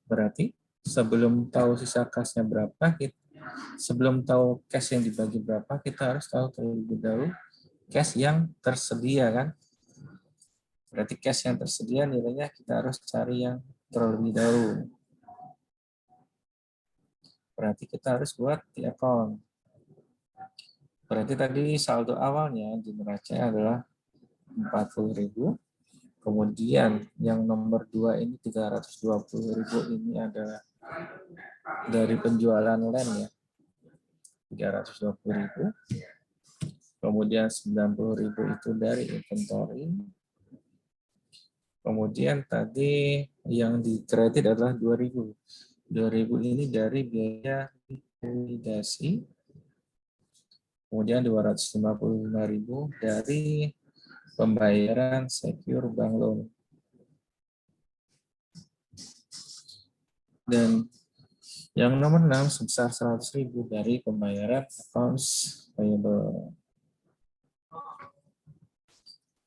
Berarti sebelum tahu sisa kasnya berapa, sebelum tahu cash yang dibagi berapa, kita harus tahu terlebih dahulu cash yang tersedia kan. Berarti cash yang tersedia nilainya kita harus cari yang terlebih dahulu. Berarti kita harus buat di account. Berarti tadi saldo awalnya di neraca adalah 40.000. Kemudian yang nomor 2 ini 320.000 ini adalah dari penjualan lem ya. 320.000. Kemudian 90.000 itu dari inventory. Kemudian tadi yang dikredit adalah 2.000. 2.000 ini dari biaya likuidasi. Kemudian 255.000 dari pembayaran secure bank loan. Dan yang nomor 6 sebesar 100.000 dari pembayaran accounts payable.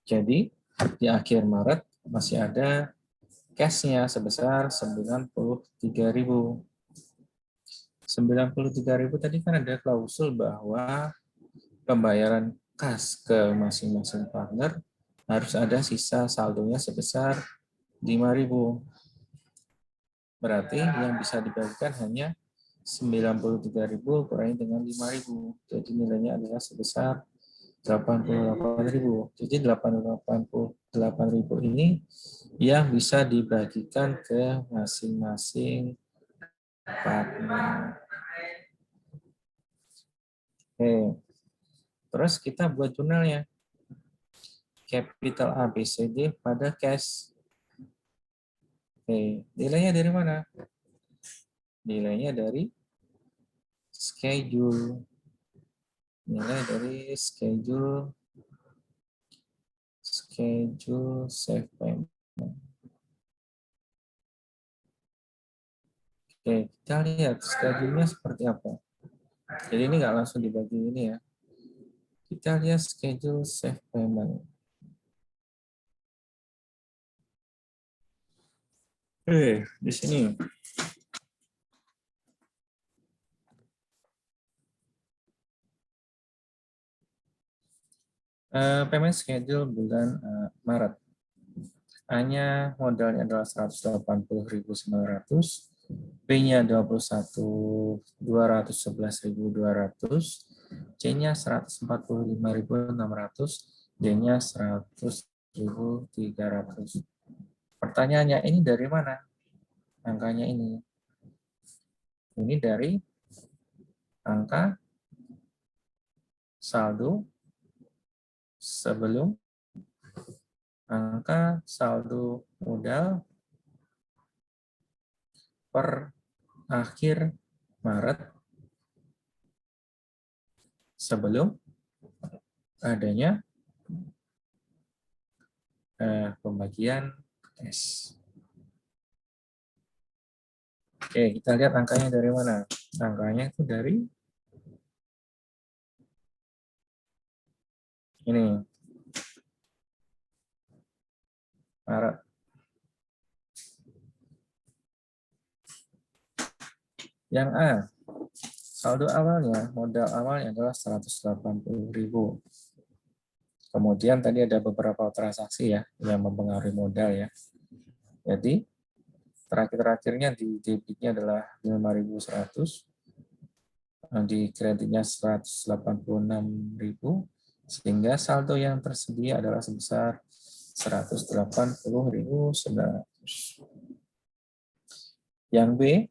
Jadi di akhir Maret masih ada cash-nya sebesar 93.000. 93.000 tadi kan ada klausul bahwa pembayaran kas ke masing-masing partner harus ada sisa saldonya sebesar 5.000. Berarti yang bisa dibagikan hanya 93.000 kurangi dengan 5.000. Jadi nilainya adalah sebesar 88.000. Jadi 88.000 ini yang bisa dibagikan ke masing-masing partner. Oke. Terus kita buat jurnalnya. Capital ABCD pada cash. Oke, nilainya dari mana? Nilainya dari schedule. Nilai dari schedule save payment. Oke, kita lihat schedule-nya seperti apa. Jadi ini nggak langsung dibagi ini ya. Kita lihat schedule save payment. Di sini. Payment schedule bulan Maret. A-nya modalnya adalah 180.900, B-nya 211.200, C-nya 145.600, D-nya 100.300. Pertanyaannya, ini dari mana angkanya ini? Ini dari angka saldo sebelum angka saldo modal per akhir Maret sebelum adanya pembagian cash. Oke, kita lihat angkanya dari mana. Angkanya itu dari ini, Maret. Yang A, saldo awalnya, modal awalnya adalah 180.000. Kemudian tadi ada beberapa transaksi ya yang mempengaruhi modal ya. Jadi terakhir-terakhirnya di debitnya adalah 5.100, di kreditnya 186.000, sehingga saldo yang tersedia adalah sebesar 180.900. Yang B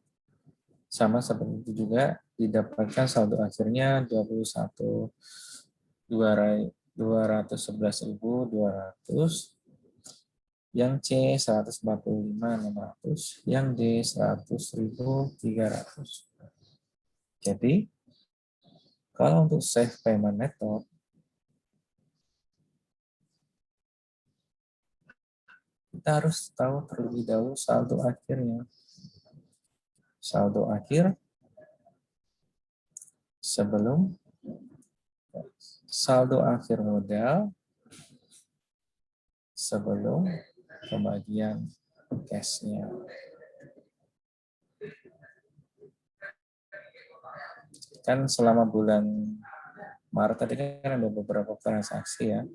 sama seperti itu juga, didapatkan saldo akhirnya 211.200, yang C 145.600, yang D 100.300. Jadi kalau untuk save payment method, kita harus tahu terlebih dahulu saldo akhirnya. Saldo akhir sebelum saldo akhir modal sebelum pembagian cash-nya. Kan selama bulan Maret tadi kan ada beberapa transaksi ya,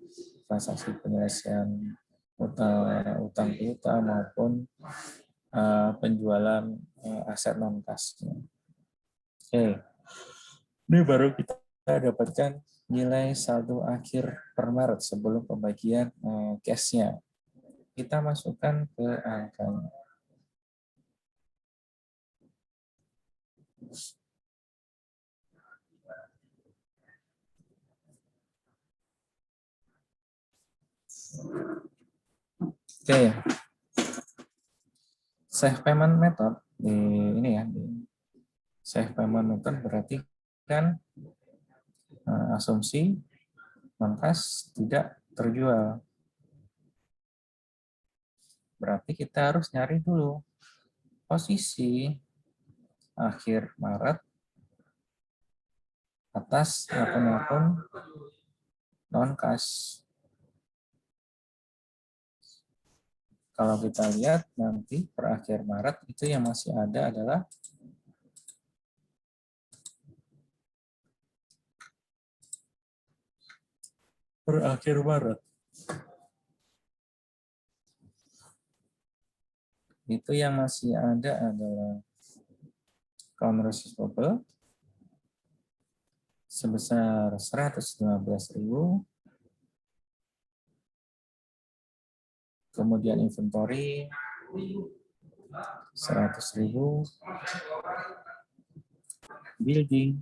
transaksi penyelesaian utang piutang maupun penjualan aset non kasnya. Oke, ini baru kita dapatkan nilai saldo akhir per Maret sebelum pembagian cash-nya. Kita masukkan ke angkanya. Oke, save payment method di ini ya, di save payment method berarti kan asumsi non-kas tidak terjual. Berarti kita harus nyari dulu posisi akhir Maret atas akun-akun non-kas. Kalau kita lihat nanti per akhir Maret itu yang masih ada adalah per akhir Maret. Itu yang masih ada adalah account receivable sebesar 115.000. Kemudian inventory 100.000, building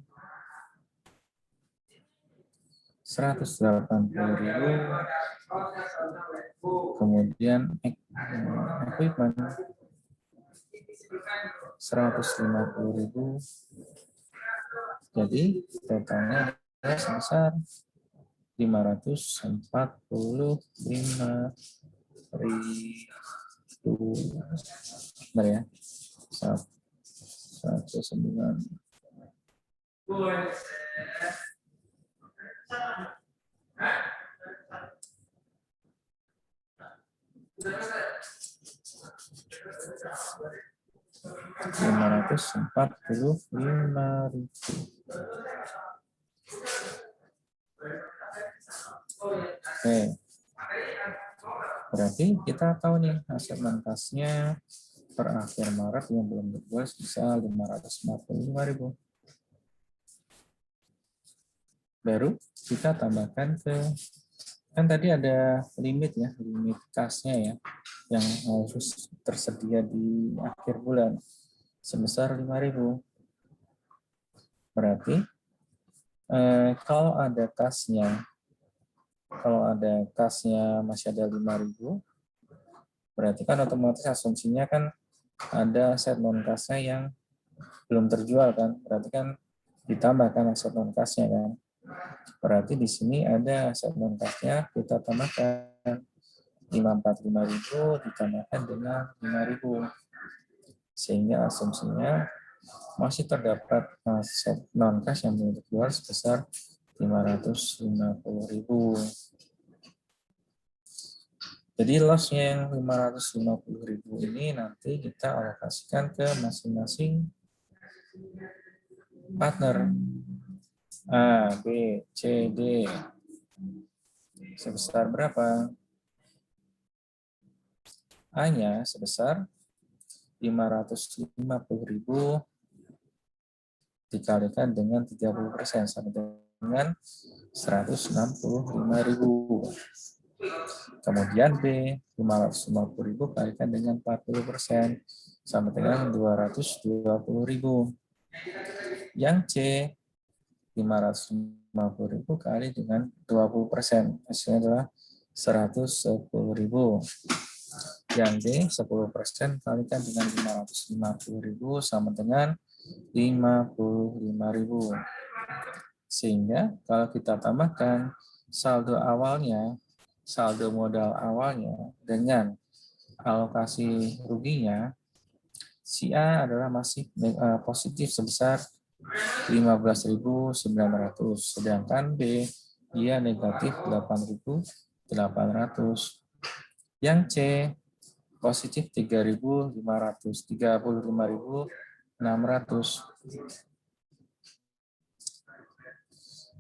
180.000, kemudian equipment 150.000. Jadi totalnya sebesar 545.000. Benar ya? 19. 545.000. Oke. Berarti kita tahu nih aset non kasnya per akhir Maret yang belum terjual bisa 545.000. Baru kita tambahkan ke, kan tadi ada limit ya, limit kasnya ya, yang harus tersedia di akhir bulan sebesar 5.000. Berarti kalau ada kasnya masih ada 5.000, berarti kan otomatis asumsinya kan ada aset non kasnya yang belum terjual kan, berarti kan ditambahkan aset non kasnya kan. Berarti di sini ada aset non kasnya, kita tambahkan 545.000 ditambahkan dengan 5.000, sehingga asumsinya masih terdapat aset non kas yang belum terjual sebesar 550.000. Jadi loss-nya yang 550.000 ini nanti kita alokasikan ke masing-masing partner A, B, C, D. Sebesar berapa? A-nya sebesar 550.000 dikalikan dengan 30% sama dengan 165.000. Kemudian B, 550.000 kalikan dengan 40% sama dengan 220.000. Yang C, 550.000 kali dengan 20%, hasilnya adalah 110.000. Yang D, 10% kalikan dengan 550.000 sama dengan 55.000. Sehingga kalau kita tambahkan saldo awalnya, saldo modal awalnya dengan alokasi ruginya, si A adalah masih positif sebesar 15.900, sedangkan B dia negatif 8.800. Yang C positif 3.500, 35.600.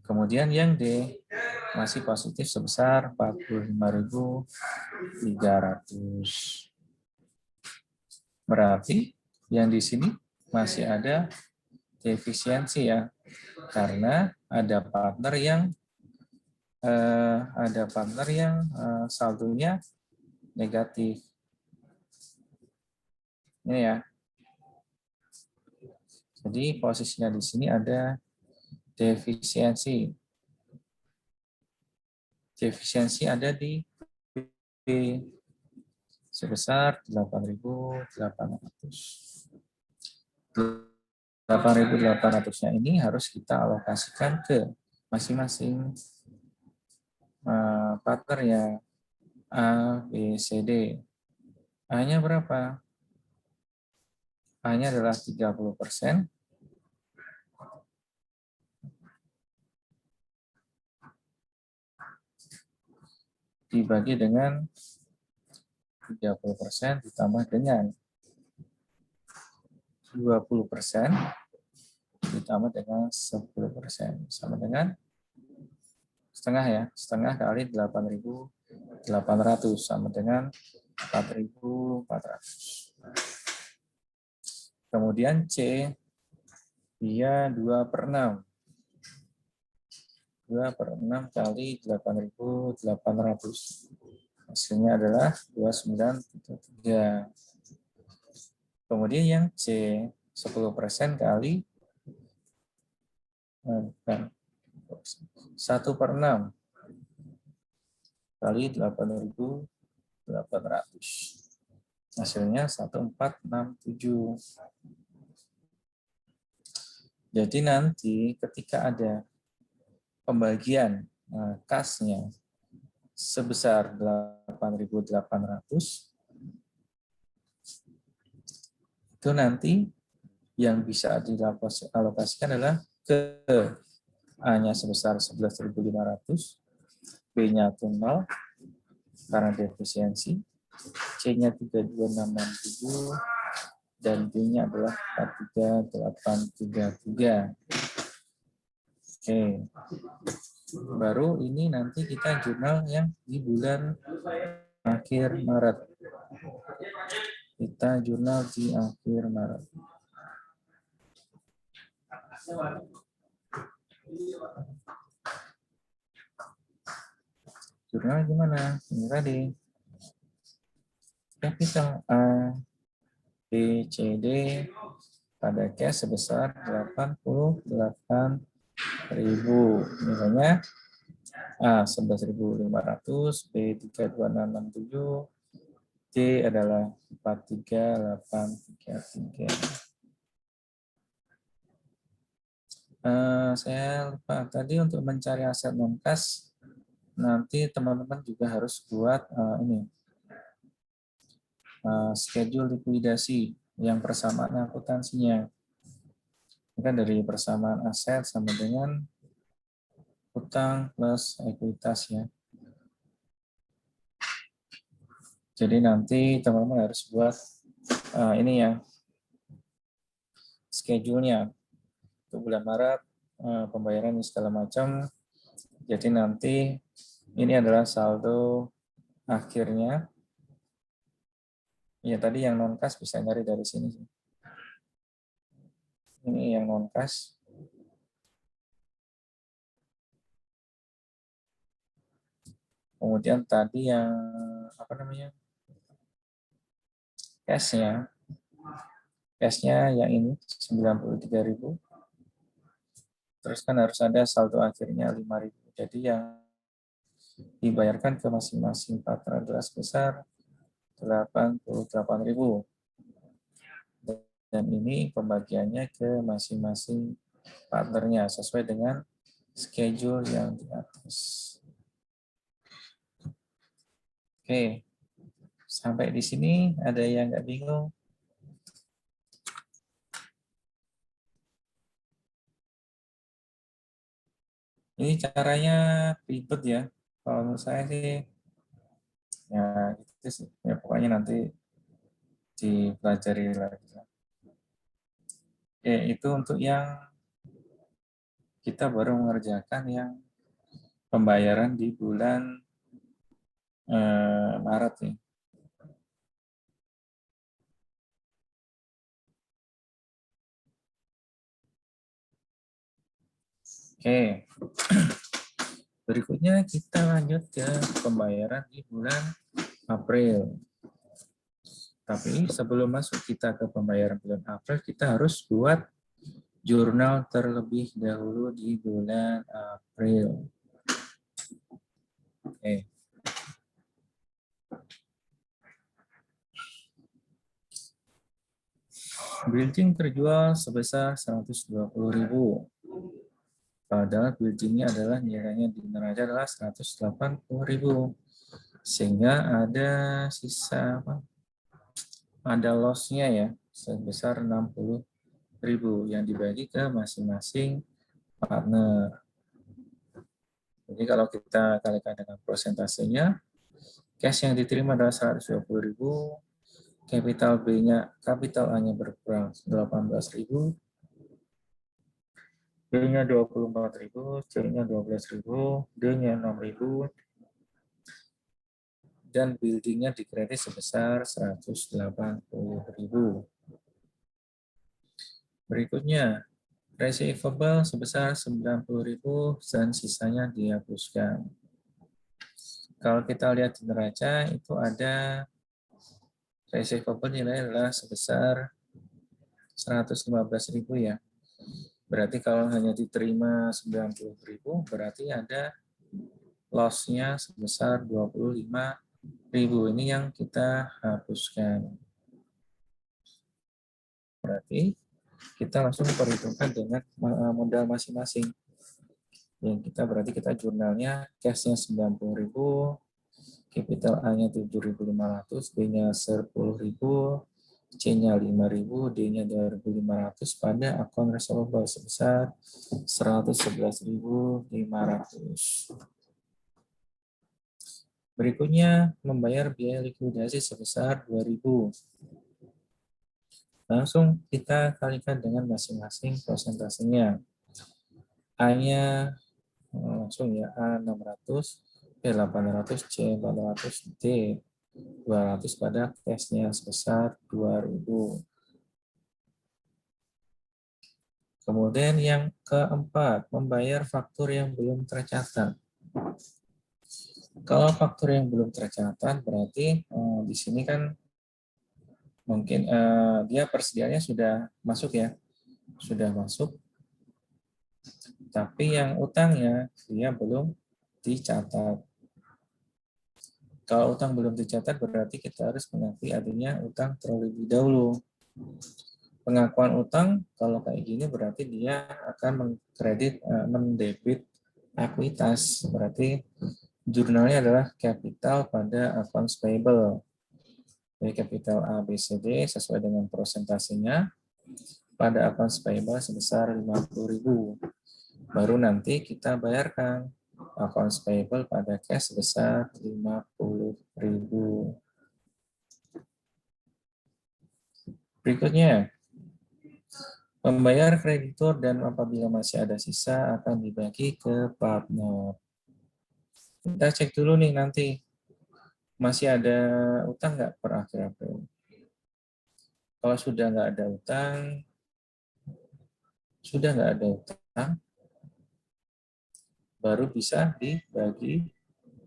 Kemudian yang D masih positif sebesar 45.300. Berarti yang di sini masih ada defisiensi ya, karena ada partner yang saldonya negatif. Ini ya. Jadi posisinya di sini ada defisiensi. Defisiensi ada di B sebesar 8.800. 8.800-nya ini harus kita alokasikan ke masing-masing partner ya, A, B, C, D. A-nya berapa? A-nya adalah 30%. Dibagi dengan 30% ditambah dengan 20% ditambah dengan 10% sama dengan setengah ya, setengah kali 8.800 sama dengan 4.400. Kemudian C dia 2/6. 2/6 kali 8.800. Hasilnya adalah 29,3. Kemudian yang C 10% kali 1/6 kali 8.800. Hasilnya 1467. Jadi nanti ketika ada pembagian kasnya sebesar 8.800, itu nanti yang bisa dialokasikan adalah ke A-nya sebesar 11.500, B-nya 0 karena defisiensi, C-nya 32667, dan D-nya adalah 43833. Oke. Baru ini nanti kita jurnal yang di bulan akhir Maret. Kita jurnal di akhir Maret. Jurnal gimana? Ini tadi. Capital A, B, C, D pada cash sebesar 88.000. Misalnya A 11.500, B 32667, D adalah 43833. Saya lupa tadi untuk mencari aset non kas, nanti teman-teman juga harus buat ini schedule likuidasi yang persamaan akuntansinya. Ini kan dari persamaan aset sama dengan utang plus ekuitas ya. Jadi nanti teman-teman harus buat ini ya schedule-nya untuk bulan Maret, pembayaran segala macam. Jadi nanti ini adalah saldo akhirnya. Ya tadi yang non kas bisa nyari dari sini. Ini yang non kas. Kemudian tadi yang apa namanya? Cash-nya. Cash-nya yang ini 93.000. Terus kan harus ada saldo akhirnya 5.000. Jadi yang dibayarkan ke masing-masing partner adalah sebesar 88.000. Dan ini pembagiannya ke masing-masing partnernya sesuai dengan schedule yang di atas. Oke, sampai di sini ada yang nggak bingung? Ini caranya ribet ya. Kalau menurut saya sih, ya itu sih. Ya pokoknya nanti dipelajari lagi. Itu untuk yang kita baru mengerjakan yang pembayaran di bulan Maret nih. Oke. Berikutnya kita lanjut ke pembayaran di bulan April. Tapi sebelum masuk kita ke pembayaran bulan April, kita harus buat jurnal terlebih dahulu di bulan April. Oke. Building terjual sebesar 120.000. Padahal buildingnya adalah nilainya di neraca adalah 180.000. Sehingga ada sisa apa? Ada loss-nya ya sebesar 60.000 yang dibagi ke masing-masing partner. Jadi kalau kita kalikan dengan prosentasenya, cash yang diterima adalah 120.000, capital B-nya, capital A-nya berkurang 18.000, B-nya 24.000, C-nya 12.000, D-nya 6.000, dan building-nya dikredit sebesar 180.000. Berikutnya, receivable sebesar 90.000 dan sisanya dihapuskan. Kalau kita lihat di neraca, itu ada receivable nilai adalah sebesar 115.000 ya. Berarti kalau hanya diterima 90.000, berarti ada loss-nya sebesar 25.000. Ini yang kita hapuskan. Berarti kita langsung perhitungkan dengan modal masing-masing. Yang kita berarti kita jurnalnya cash-nya 90.000, capital A-nya 7.500, B-nya 10.000, C-nya 5.000, D-nya 2.500 pada akun receivable sebesar 111.500. Berikutnya, membayar biaya likuidasi sebesar 2.000. Langsung kita kalikan dengan masing-masing prosentasenya. A-nya langsung ya, A 600, B 800, C 400, D 200 pada cashnya sebesar 2.000. Kemudian yang keempat, membayar faktur yang belum tercatat. Kalau faktur yang belum tercatat berarti di sini kan mungkin dia persediaannya sudah masuk ya, sudah masuk. Tapi yang utangnya dia belum dicatat. Kalau utang belum dicatat berarti kita harus mengakui adanya utang terlebih dahulu. Pengakuan utang kalau kayak gini berarti dia akan mengkredit, mendebit ekuitas. Berarti jurnalnya adalah capital pada accounts payable. Jadi capital A, B, C, D sesuai dengan prosentasenya pada accounts payable sebesar 50.000. Baru nanti kita bayarkan accounts payable pada cash sebesar 50.000. Berikutnya, membayar kreditur dan apabila masih ada sisa akan dibagi ke partner. Kita cek dulu nih nanti masih ada utang nggak per akhir April. Kalau sudah nggak ada utang, baru bisa dibagi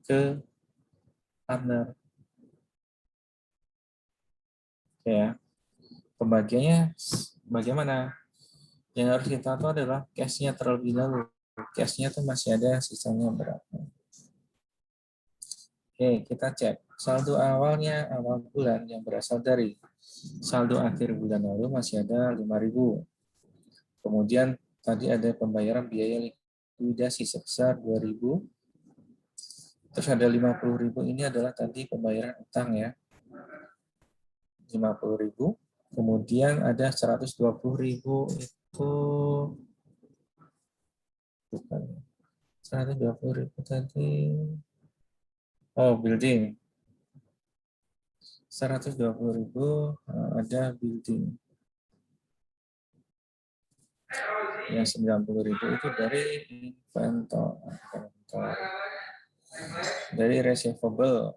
ke partner. Oke ya. Pembagiannya bagaimana? Yang harus kita tahu adalah cash-nya terlebih dahulu. Cash-nya tuh masih ada sisanya berapa. Oke, kita cek. Saldo awalnya awal bulan yang berasal dari saldo akhir bulan lalu masih ada 5.000. Kemudian tadi ada pembayaran biaya likuidasi sebesar 2.000. Terus ada 50.000 ini adalah tadi pembayaran utang ya. 50.000. Kemudian ada 120.000 itu bukan 120.000 tadi. Oh, building. 120.000 ada building. Yang 90.000 itu dari inventor. Dari receivable.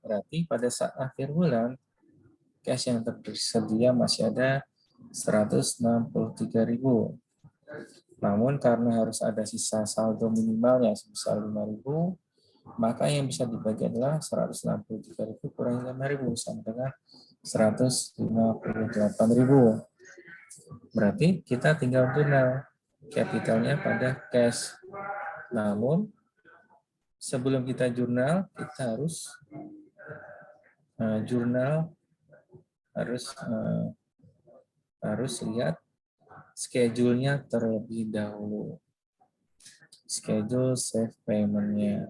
Berarti pada saat akhir bulan, cash yang tersedia masih ada 163.000. Namun karena harus ada sisa saldo minimalnya sebesar 5.000, maka yang bisa dibagi adalah 163.000 kurang 5.000 sama dengan 158.000. Berarti kita tinggal jurnal capitalnya pada cash. Namun sebelum kita jurnal, kita harus harus lihat schedule-nya terlebih dahulu. Schedule save payment-nya.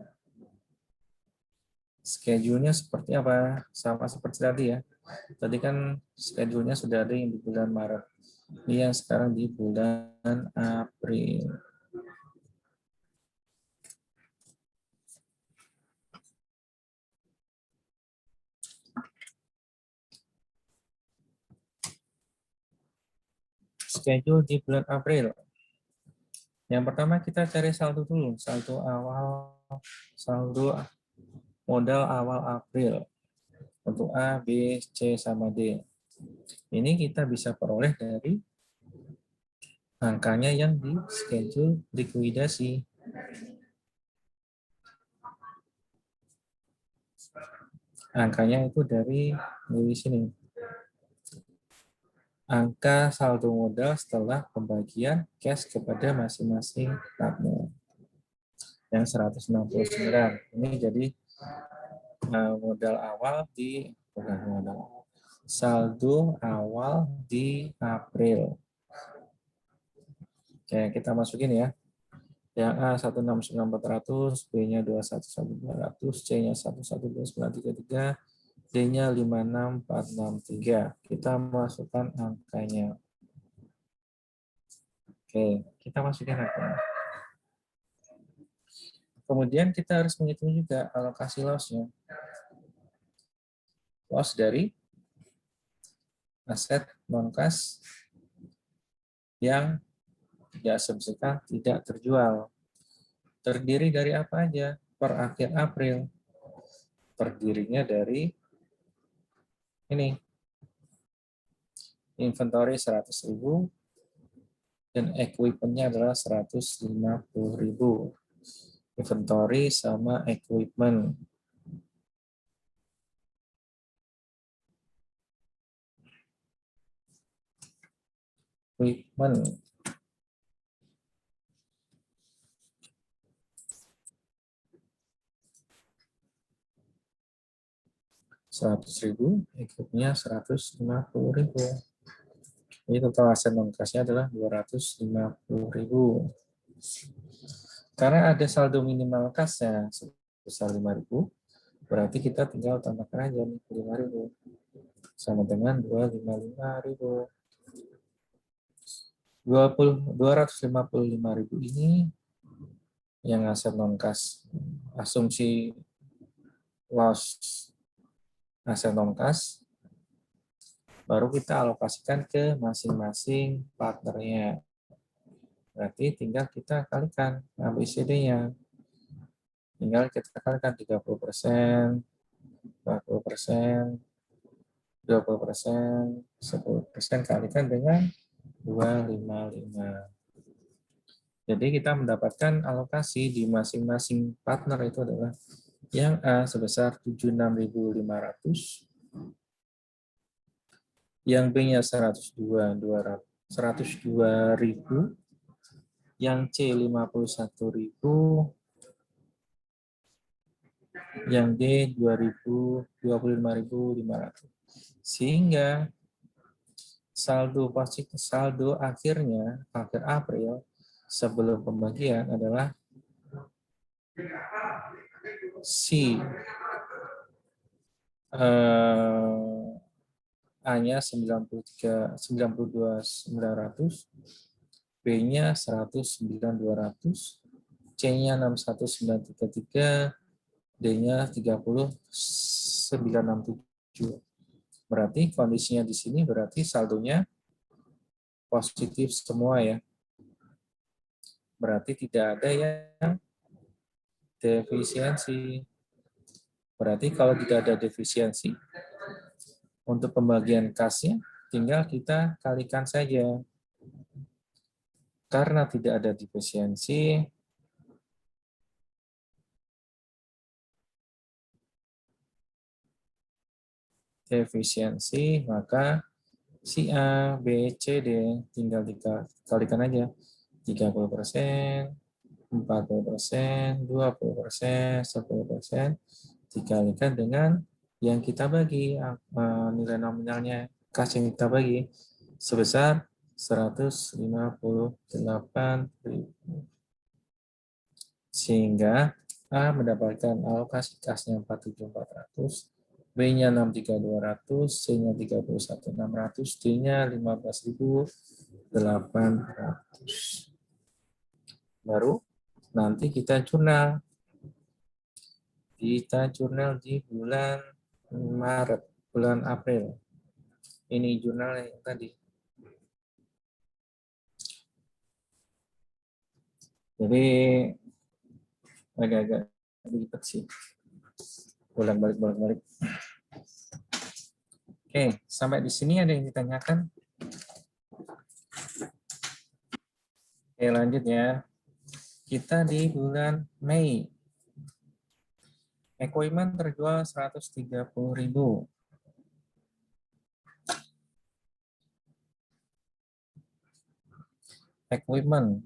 Schedule-nya seperti apa? Sama seperti tadi ya. Tadi kan schedule-nya sudah ada yang di bulan Maret. Ini yang sekarang di bulan April. Schedule di bulan April. Yang pertama kita cari saldo dulu. Saldo modal awal April. Untuk A, B, C, sama D. Ini kita bisa peroleh dari angkanya yang di schedule likuidasi. Angkanya itu dari sini. Angka saldo modal setelah pembagian cash kepada masing-masing partner. Yang 169. Ini jadi modal awal di saldo awal di April. Oke, kita masukin ya. Yang A 169.400, B-nya 211.200, C-nya 112.933, D-nya 56463. Kita masukkan angkanya. Oke, kita masukin angkanya. Kemudian kita harus menghitung juga alokasi loss-nya. Loss dari aset non-kas yang diasumsikan tidak terjual. Terdiri dari apa aja? Per akhir April. Terdirinya dari ini. Inventory 100.000 dan equipment-nya adalah 150.000. Inventory sama equipment. Equipment. $100.000, equipment-nya 150.000. Jadi total aset non-kasnya adalah 250.000. Karena ada saldo minimal kasnya sebesar 5.000, berarti kita tinggal tambahkan aja nih 5.000 sama dengan 255.000. 255.000 ini yang aset non-kas. Asumsi loss aset non-kas baru kita alokasikan ke masing-masing partnernya. Berarti tinggal kita kalikan ABCD-nya. Tinggal kita kalikan 30%, 40%, 20%, 10% kalikan dengan 255. Jadi kita mendapatkan alokasi di masing-masing partner itu adalah yang A sebesar 76.500, yang B-nya 102.000, yang C 51.000, yang D 25.500. Sehingga saldo akhirnya akhir April sebelum pembagian adalah C A-nya 92.900, B-nya 109.200, C-nya 61.933, D-nya 30.967. Berarti kondisinya di sini berarti saldonya positif semua ya. Berarti tidak ada yang defisiensi. Berarti kalau tidak ada defisiensi, untuk pembagian kasnya tinggal kita kalikan saja. Karena tidak ada defisiensi, maka si A, B, C, D tinggal dikalikan aja. 30%, 40%, 20%, 10% dikalikan dengan yang kita bagi, nilai nominalnya, kas yang kita bagi sebesar 158.000. Sehingga A mendapatkan alokasi kasnya 47.400, B-nya 63.200, C-nya 31.600, D-nya 15.800. Baru nanti kita jurnal. Kita jurnal di bulan Maret, bulan April. Ini jurnal yang tadi. Jadi agak-agak ribet sih. Bolak-balik. Oke, sampai di sini ada yang ditanyakan? Oke, lanjut ya. Kita di bulan Mei. Equipment terjual 130.000. Equipment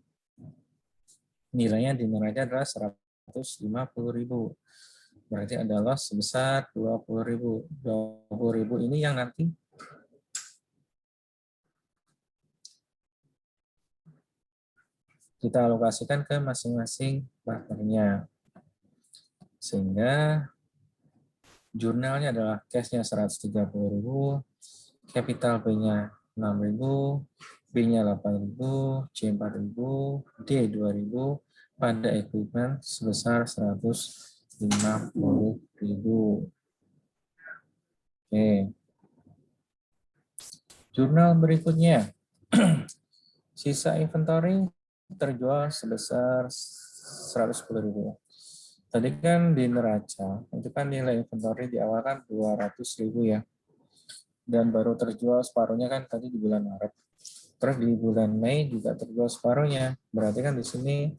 nilainya di neraca adalah 150.000. Berarti ada loss sebesar 20.000. 20.000 ini yang nanti kita alokasikan ke masing-masing partnernya. Sehingga jurnalnya adalah cash-nya 130.000, capital B-nya 6.000, B-nya 8.000, C 4.000, D 2.000, pada equipment sebesar 150.000. Oke. Jurnal berikutnya. Sisa inventory terjual sebesar 110.000. Tadi kan di neraca, itu kan nilai inventory di awal kan 200.000 ya. Dan baru terjual separuhnya kan tadi di bulan Maret. Terus di bulan Mei juga terjual separuhnya. Berarti kan di sini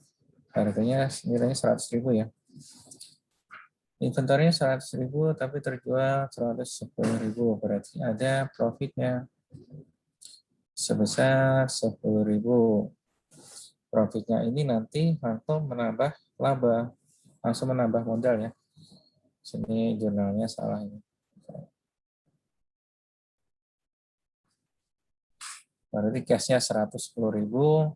harganya nilainya 100.000 ya. Inventornya 100.000 tapi terjual 110.000. Berarti ada profitnya sebesar 10.000. Profitnya ini nanti langsung menambah laba, langsung menambah modal ya. Sini jurnalnya salah ini. Berarti cashnya 110.000.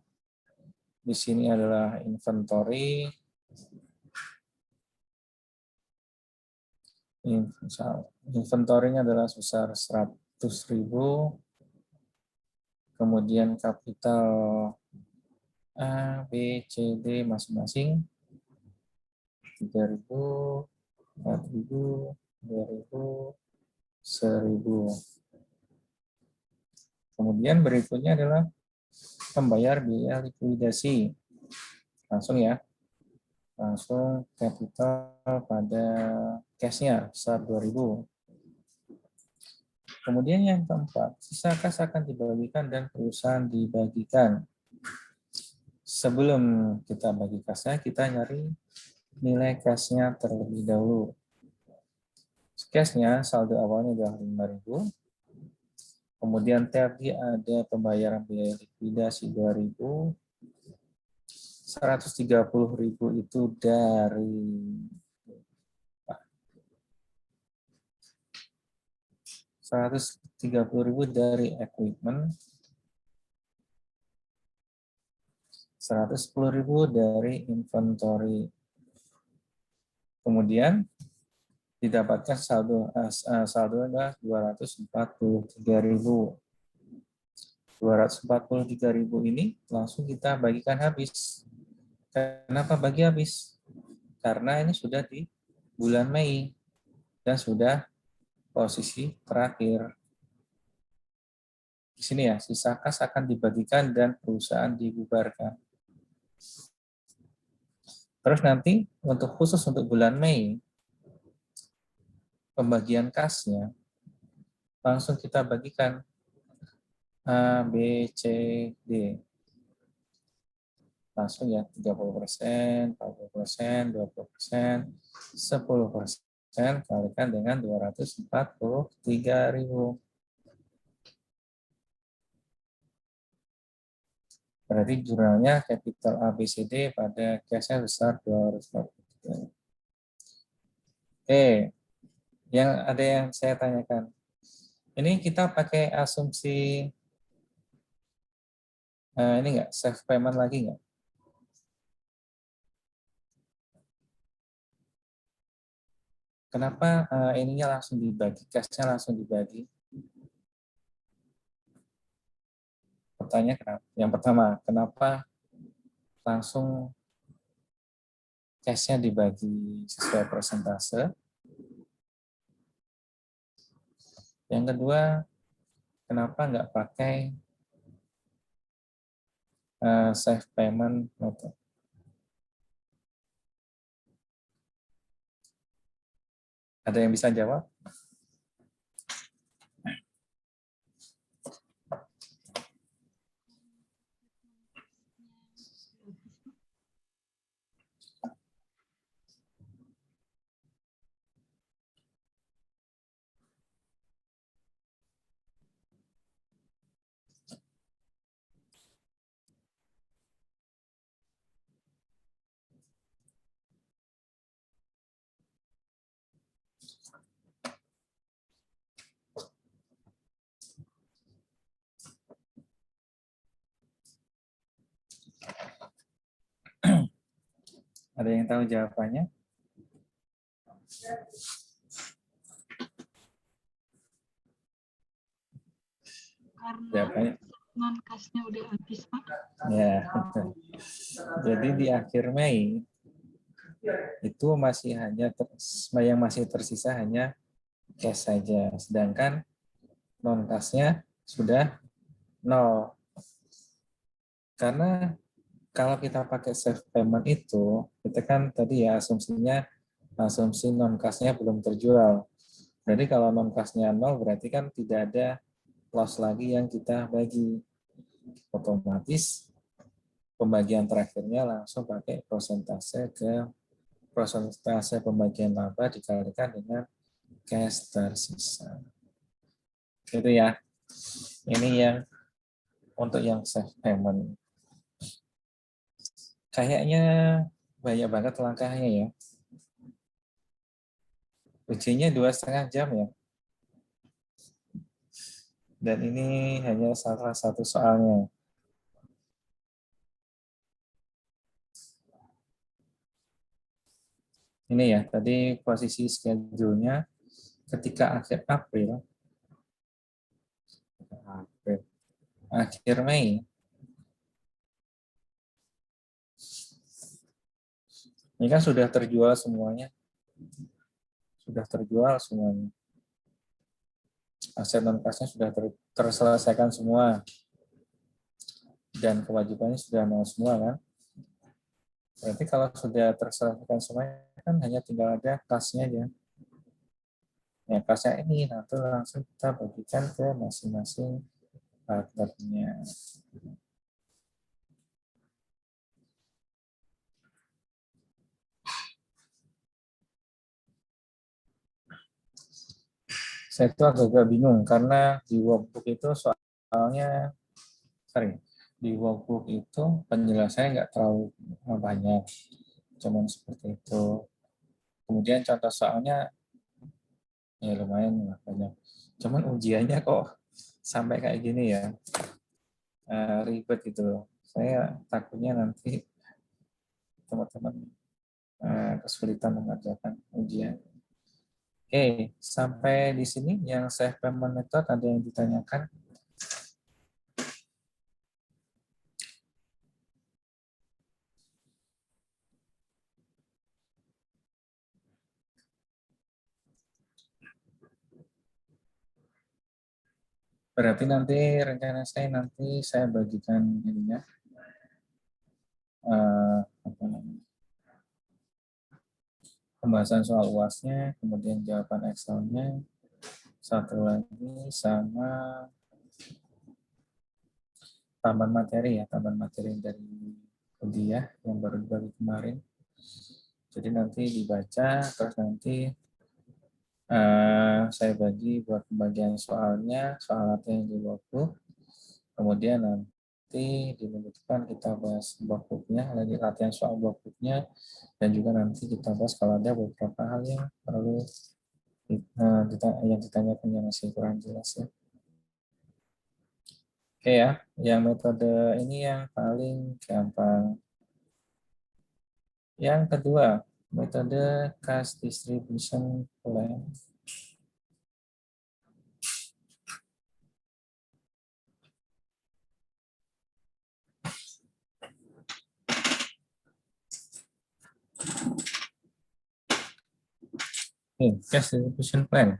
Di sini adalah inventory. Inventory-nya adalah sebesar 100.000. Kemudian kapital A, B, C, D masing-masing 3.000, 4.000, 2.000, 1.000. Kemudian berikutnya adalah pembayar biaya likuidasi. Langsung ya. Langsung capital pada cash-nya sebesar 2.000. Kemudian yang keempat, sisa kas akan dibagikan dan perusahaan dibagikan. Sebelum kita bagi kasnya, kita nyari nilai kasnya terlebih dahulu. Cashnya saldo awalnya adalah 5.000. Kemudian tadi ada pembayaran biaya likuidasi 2.000. 130.000 itu dari 130.000 dari equipment, 110.000 dari inventory. Kemudian didapatkan saldo adalah 243.000. 243.000 ini langsung kita bagikan habis. Kenapa bagi habis? Karena ini sudah di bulan Mei dan sudah posisi terakhir. Di sini ya, sisa kas akan dibagikan dan perusahaan dibubarkan. Terus nanti khusus untuk bulan Mei, pembagian kasnya langsung kita bagikan A, B, C, D. Langsung ya 30%, 40%, 20%, 10% kalikan dengan 243.000. Berarti jurnalnya capital ABCD pada cash-nya besar 243. Oke, ada yang saya tanyakan. Ini kita pakai asumsi ini enggak safe payment lagi enggak? Kenapa ininya langsung dibagi, cash-nya langsung dibagi? Pertanyaan kenapa? Yang pertama, kenapa langsung cash-nya dibagi sesuai persentase? Yang kedua, kenapa nggak pakai safe payment method? Ada yang bisa jawab? Ada yang tahu jawabannya? Jawabannya non kasnya udah habis, Pak. Ya, jadi di akhir Mei itu masih hanya yang masih tersisa hanya cash saja, sedangkan non kasnya sudah nol. Karena kalau kita pakai safe payment itu, kita kan tadi ya asumsi non kasnya belum terjual. Jadi kalau non kasnya nol berarti kan tidak ada loss lagi yang kita bagi. Otomatis pembagian terakhirnya langsung pakai persentase pembagian laba dikalikan dengan cash tersisa. Gitu ya. Ini yang untuk yang safe payment. Kayaknya banyak banget langkahnya ya. Ujinya 2,5 jam ya. Dan ini hanya salah satu soalnya. Ini ya, tadi posisi schedule-nya ketika akhir Mei. Ini kan sudah terjual semuanya. Sudah terjual semuanya. Aset non kasnya sudah terselesaikan semua. Dan kewajibannya sudah nol semua kan. Berarti kalau sudah terselesaikan semuanya kan hanya tinggal ada kasnya aja. Ya, kasnya ini nanti langsung kita bagikan ke masing-masing partnernya. Saya itu agak bingung karena di workbook itu soalnya di workbook itu penjelasannya nggak terlalu banyak, cuman seperti itu. Kemudian contoh soalnya ya lumayan banyak, cuman ujiannya kok sampai kayak gini ya, ribet gitu. Saya takutnya nanti teman-teman kesulitan mengerjakan ujian. Oke, sampai di sini yang safe payment method ada yang ditanyakan? Berarti nanti rencana saya bagikan ininya apa namanya, pembahasan soal UAS-nya, kemudian jawaban Excel-nya, satu lagi sama tambahan materi dari kuliah yang baru dibagi kemarin. Jadi nanti dibaca, terus nanti saya bagi buat pembagian soalnya, soal latihan di workbook. Kemudian nanti di minggu depan kita bahas workbook-nya, lagi latihan soal workbook-nya, dan juga nanti kita bahas kalau ada beberapa hal yang perlu yang ditanyakan yang masih kurang jelas ya. Oke ya, yang metode ini yang paling gampang. Yang kedua, metode cash distribution plan. Cash distribution plan.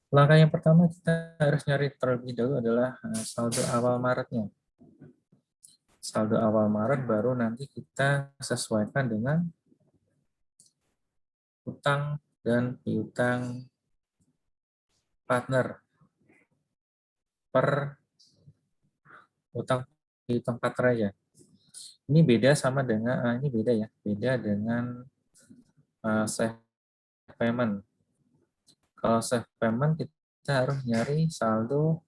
Langkah yang pertama kita harus nyari terlebih dahulu adalah saldo awal Maretnya. Saldo awal Maret baru nanti kita sesuaikan dengan utang dan piutang partner per utang piutang partner aja. Ini beda sama dengan ini beda ya, beda dengan safe payment. Kalau safe payment kita harus nyari saldo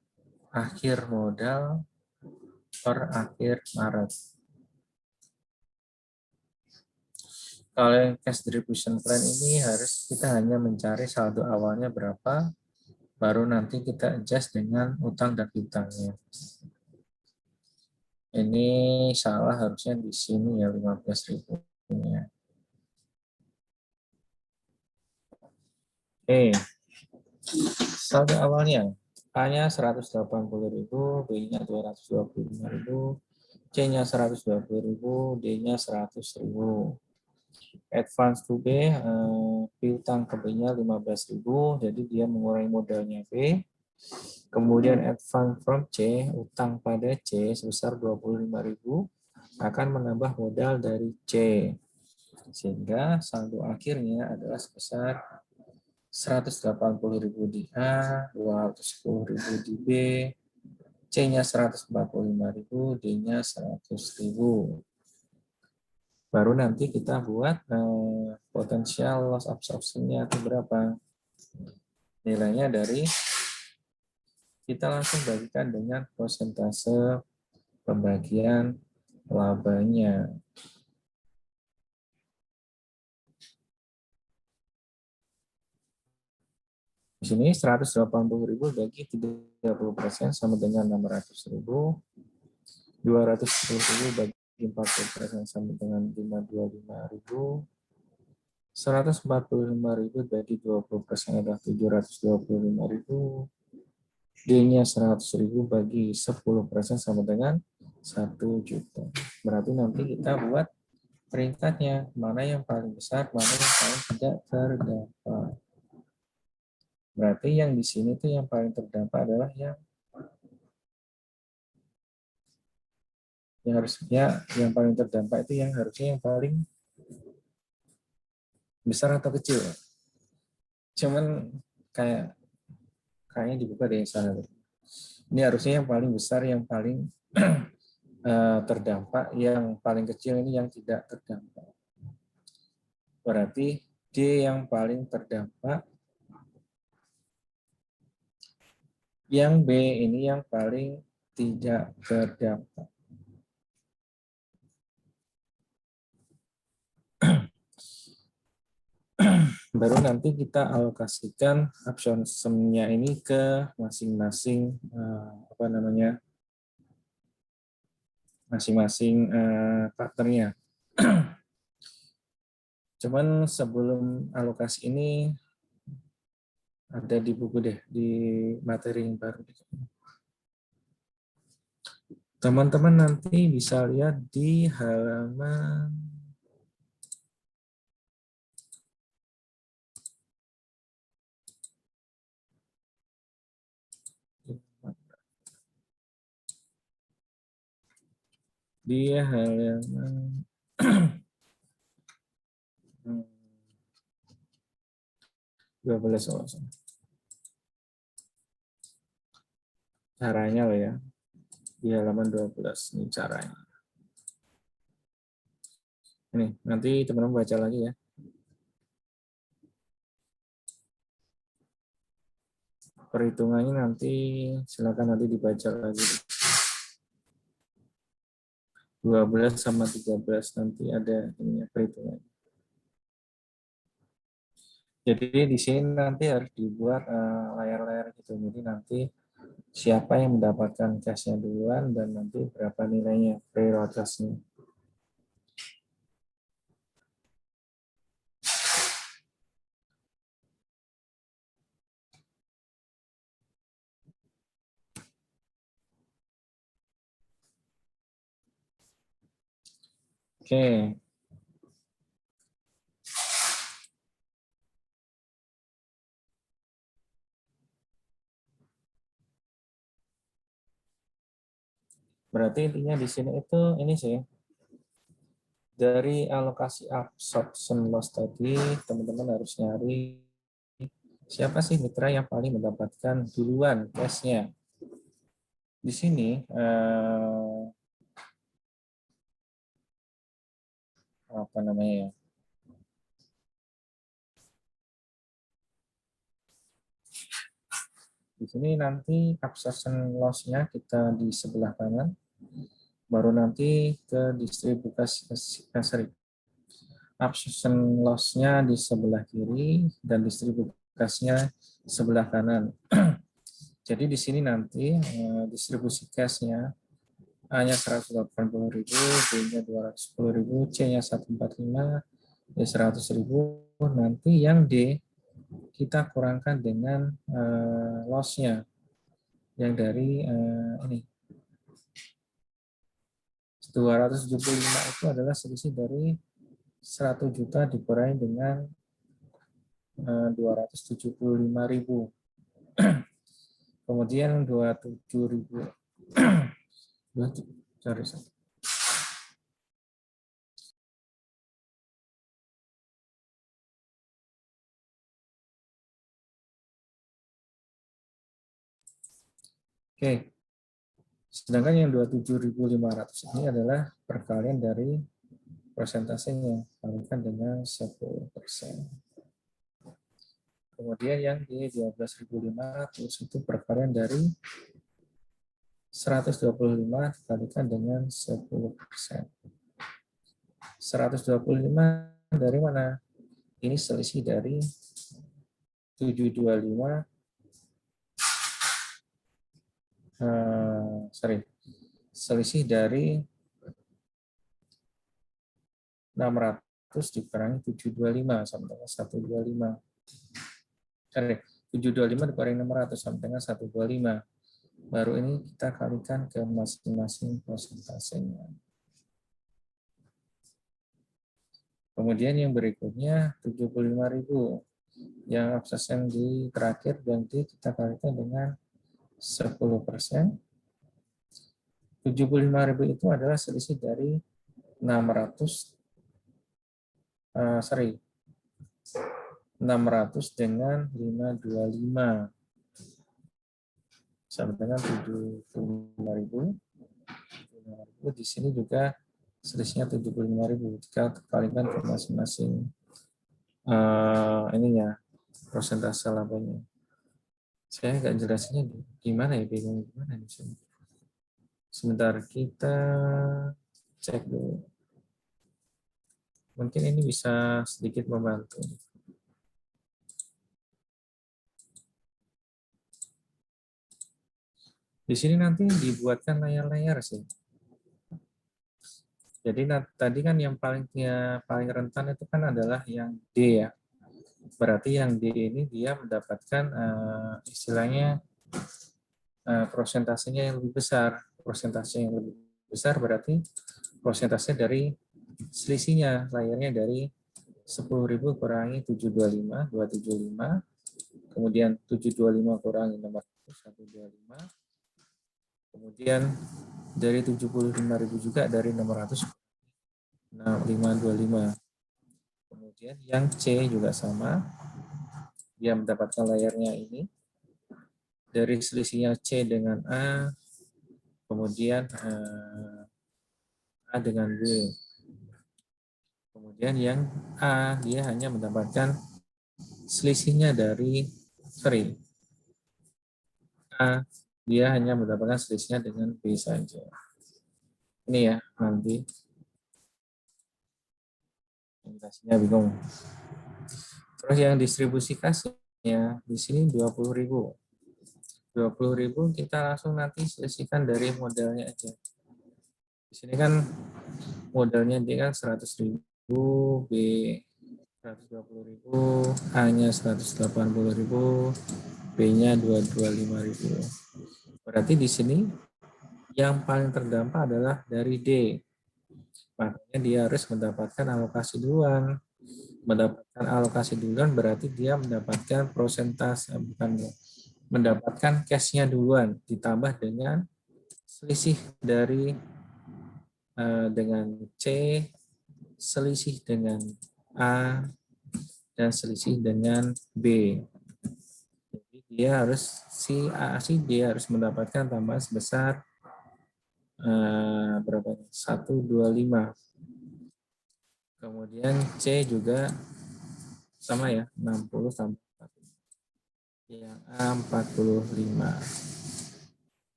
akhir modal per akhir Maret. Kalau yang cash distribution plan ini harus kita hanya mencari saldo awalnya berapa, baru nanti kita adjust dengan utang dan piutangnya. Ini salah harusnya di sini ya 15.000. Oke. Saldo awalnya A-nya 180.000, B-nya 225.000, C-nya 120.000, D-nya 100.000. Advance to B, piutang ke B-nya 15.000, jadi dia mengurangi modalnya B. Kemudian advance from C, utang pada C sebesar 25.000 akan menambah modal dari C. Sehingga saldo akhirnya adalah sebesar 180.000 di A, 210.000 di B, C-nya 145.000, D-nya 100.000. Baru nanti kita buat potensial loss absorption-nya itu berapa. Nilainya dari, kita langsung bagikan dengan persentase pembagian labanya. Di sini 180.000 bagi 30% sama dengan 600.000. 210.000 bagi 40% sama dengan 525.000. 145.000 bagi 20% adalah 725.000. D-nya 100.000 bagi 10% sama dengan 1 juta. Berarti nanti kita buat peringkatnya, mana yang paling besar, mana yang paling tidak terdampak. Berarti yang di sini tuh yang paling terdampak adalah yang harusnya yang paling terdampak itu yang harusnya yang paling besar atau kecil. Cuman kayaknya dibuka deh sana. Ini harusnya yang paling besar, yang paling terdampak, yang paling kecil ini yang tidak terdampak. Berarti D yang paling terdampak, yang B ini yang paling tidak terdampak. Baru nanti kita alokasikan absorption-nya ini ke masing-masing masing-masing partnernya. Cuman sebelum alokasi ini ada di buku deh, di materi yang baru. Teman-teman nanti bisa lihat di halaman dia halaman 12. Caranya loh ya, di halaman 12 ini caranya. Ini nanti teman-teman baca lagi ya. Perhitungannya nanti silakan nanti dibaca lagi. 12 sama 13 nanti ada ini perhitungan. Jadi di sini nanti harus dibuat layar-layar gitu. Jadi nanti siapa yang mendapatkan cashnya duluan dan nanti berapa nilainya prioritasnya. Oke. Berarti intinya di sini itu ini sih. Dari alokasi absorption loss tadi, teman-teman harus nyari siapa sih mitra yang paling mendapatkan duluan cash-nya. Di sini apa namanya ya? Di sini nanti absorption loss-nya kita di sebelah kanan, baru nanti ke distribusi absorption loss-nya di sebelah kiri dan distribusinya sebelah kanan. Jadi di sini nanti distribusi cash-nya A-nya 180.000, B-nya 210.000, C-nya 145, D 100.000. Nanti yang D kita kurangkan dengan loss-nya. yang dari ini 275 itu adalah selisih dari 100 juta dikurangi dengan 275.000. Kemudian 27.000. Sorry. Oke. Sedangkan yang 27.500 ini adalah perkalian dari persentasenya, kalikan dengan 10%. Kemudian yang di 12.500 itu perkalian dari 125 dikalikan dengan 10%. 125 dari mana? Ini selisih dari 725 selisih dari 600 dikurangi 725 sama dengan 125. 725 dikurangi 600 sama dengan 125. Baru ini kita kalikan ke masing-masing persentasenya. Kemudian yang berikutnya 75.000. Yang absen di terakhir ganti kita kalikan dengan 10%. 75.000 itu adalah selisih dari 600 dengan 525 sama dengan 75.000. Di sini juga selisihnya 75.000. Jika kalikan ke masing-masing ininya persentase labanya. Saya nggak jelasnya gimana ya, bingung gimana di sini. Sebentar kita cek dulu. Mungkin ini bisa sedikit membantu. Di sini nanti dibuatkan layar-layar sih. Jadi tadi kan yang paling rentan itu kan adalah yang D ya. Berarti yang D ini dia mendapatkan istilahnya prosentasenya yang lebih besar. Persentase yang lebih besar berarti persentase dari selisihnya, layarnya dari 10.000 kurangi 725, 275, kemudian 725 kurangi 600, 125, kemudian dari 75.000 juga dari 600, 525. Kemudian yang C juga sama, dia mendapatkan layarnya ini, dari selisihnya C dengan A, kemudian A dengan B. Kemudian yang A, dia hanya mendapatkan selisihnya dari, A, dia hanya mendapatkan selisihnya dengan B saja. Ini ya, nanti. Presentasinya bingung. Terus yang distribusi kasihnya, di sini 20.000. 20.000 kita langsung nanti selisihkan dari modalnya aja. Di sini kan modalnya dia kan 100.000, B 120.000, A-nya 180.000, B-nya 225.000. Berarti di sini yang paling terdampak adalah dari D. Makanya dia harus mendapatkan alokasi duluan. Mendapatkan alokasi duluan berarti dia mendapatkan persentase, bukan mendapatkan cash-nya duluan, ditambah dengan selisih dari dengan C, selisih dengan A, dan selisih dengan B. Jadi dia harus dia harus mendapatkan tambahan sebesar berapa? 125. Kemudian C juga sama ya, 60 tambah 1. Yang A 45.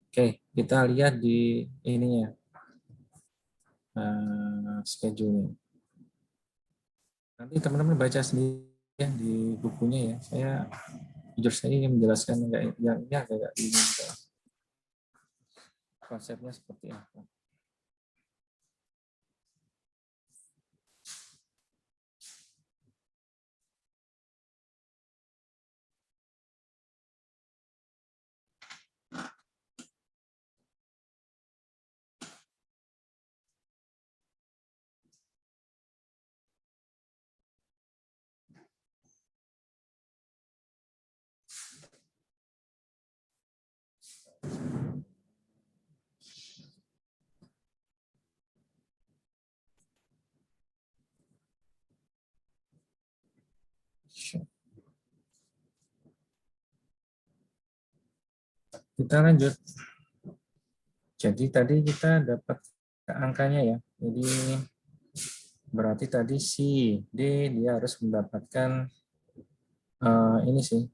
Oke, kita lihat di ininya. Schedule. Nanti teman-teman baca sendiri ya di bukunya ya. Saya jujur saya ingin menjelaskan yang ini agak bingung konsepnya seperti apa. Kita lanjut. Jadi tadi kita dapat angkanya ya. Jadi berarti tadi si D dia harus mendapatkan ini sih.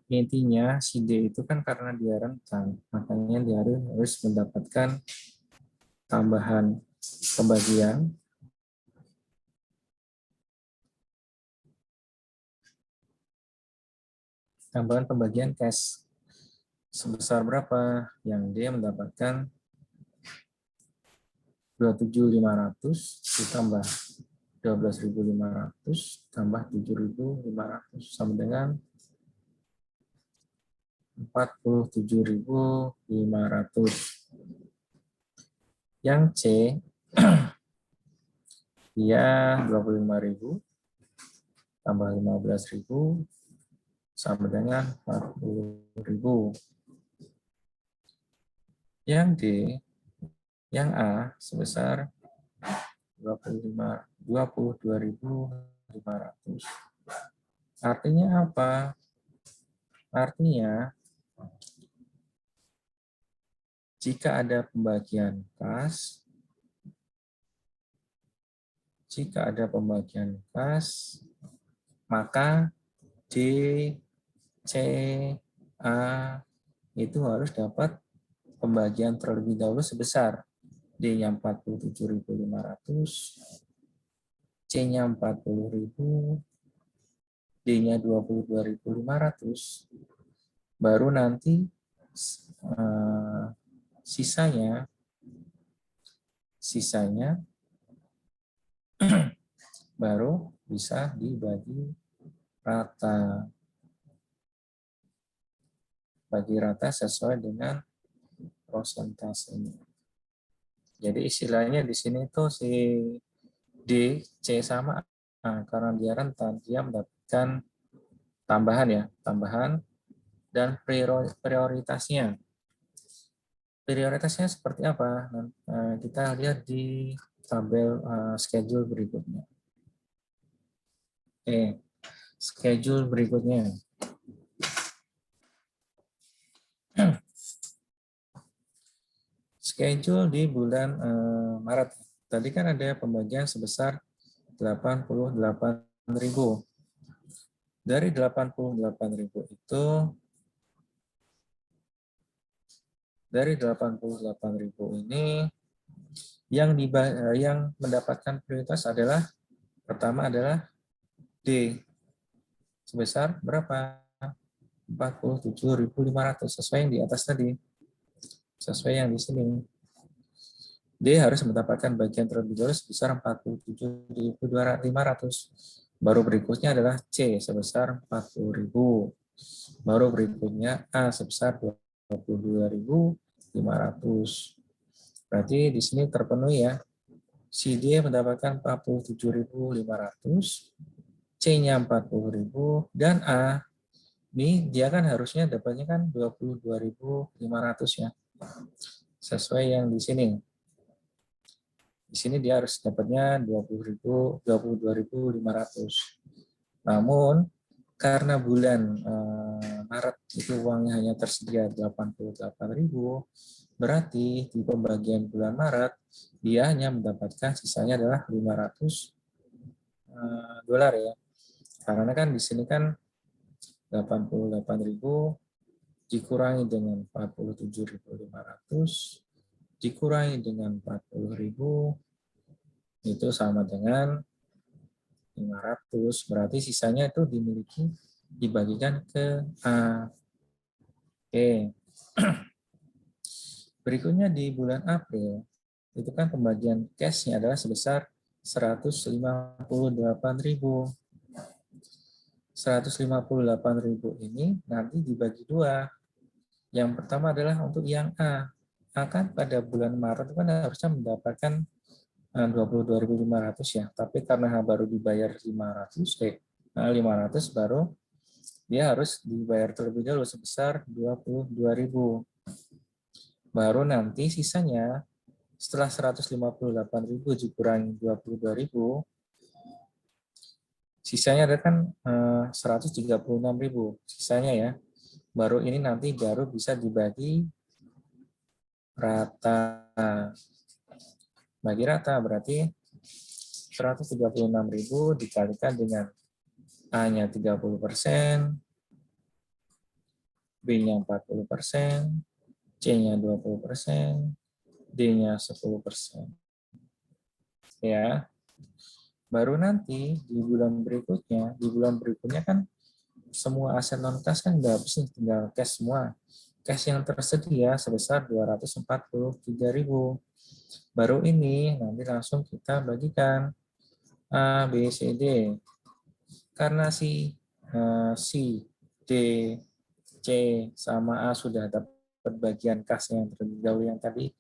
Intinya si D itu kan karena dia rentan, makanya dia harus mendapatkan tambahan pembagian cash sebesar berapa? Yang D mendapatkan 27.500 ditambah 12.500 tambah 7.500 sama dengan 47.500. Yang C dia 25.000 tambah 15.000 sama dengan 40.000. Yang D, yang A sebesar 22.500. Artinya apa? Artinya jika ada pembagian kas, maka D, C, A itu harus dapat pembagian terlebih dahulu sebesar D-nya 47.500, C-nya 40.000, D-nya 22.500. Baru nanti sisanya baru bisa dibagi rata. Bagi rata sesuai dengan prosentasenya. Jadi istilahnya di sini tuh si D, C sama A, karena dia rentan, dia mendapatkan tambahan dan prioritasnya. Prioritasnya seperti apa? Kita lihat di tabel schedule berikutnya. Oke, schedule berikutnya. Schedule di bulan Maret. Tadi kan ada pembagian sebesar 88.000. Dari 88.000 itu, ini yang mendapatkan prioritas adalah pertama adalah D sebesar berapa? 47.500 sesuai yang di atas tadi. Sesuai yang di sini. D harus mendapatkan bagian terlebih dahulu sebesar 47.500. Baru berikutnya adalah C sebesar 40.000. Baru berikutnya A sebesar 22.500. Berarti di sini terpenuhi ya. Si D mendapatkan 47.500, C-nya 40.000 dan A ini dia kan harusnya dapatnya kan 22.500 ya. Sesuai yang di sini. Di sini dia harus dapatnya 22.500. Namun karena bulan Maret itu uangnya hanya tersedia 88.000, berarti di pembagian bulan Maret dia hanya mendapatkan sisanya adalah 500 dolar ya. Karena kan di sini kan 88.000 dikurangi dengan 47.500 dikurangi dengan 40.000 itu sama dengan 500. Berarti sisanya itu dibagikan ke A. Oke. Berikutnya di bulan April itu kan pembagian cash-nya adalah sebesar 158.000. 158.000 ini nanti dibagi dua. Yang pertama adalah untuk yang A. A kan pada bulan Maret kan harusnya mendapatkan 22.500 ya, tapi karena baru dibayar 500 baru dia harus dibayar terlebih dahulu sebesar 22.000. Baru nanti sisanya setelah 158.000 dikurangi 22.000, sisanya ada kan 136.000 sisanya ya. baru ini nanti baru bisa dibagi rata. Bagi rata berarti 136.000 dikalikan dengan A-nya 30%, B-nya 40%, C-nya 20%, D-nya 10%. Ya. Baru nanti di bulan berikutnya kan semua aset non cash kan udah habis nih, tinggal cash semua. Cash yang tersedia sebesar 243.000. Baru ini nanti langsung kita bagikan A, B, C, D. Karena si D, C, sama A sudah dapat bagian kas yang terlebih dahulu yang tadi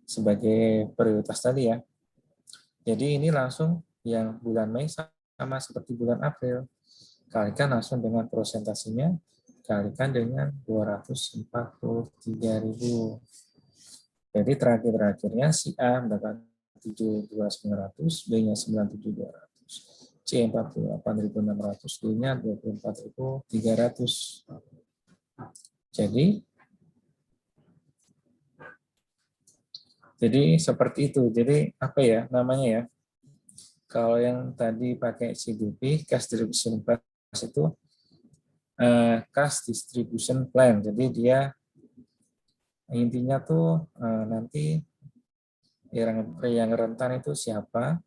sebagai prioritas tadi ya. Jadi ini langsung yang bulan Mei sama seperti bulan April. Kalikan langsung dengan prosentasenya, kalikan dengan 243.000. Jadi terakhirnya si A mendapat 72.900, B-nya 97.200, C 48.600, D-nya 24.300. Jadi seperti itu. Jadi apa ya namanya ya? Kalau yang tadi pakai CDP, Cash Distribution Plan itu Cash Distribution Plan. Jadi dia intinya tuh nanti yang rentan itu siapa?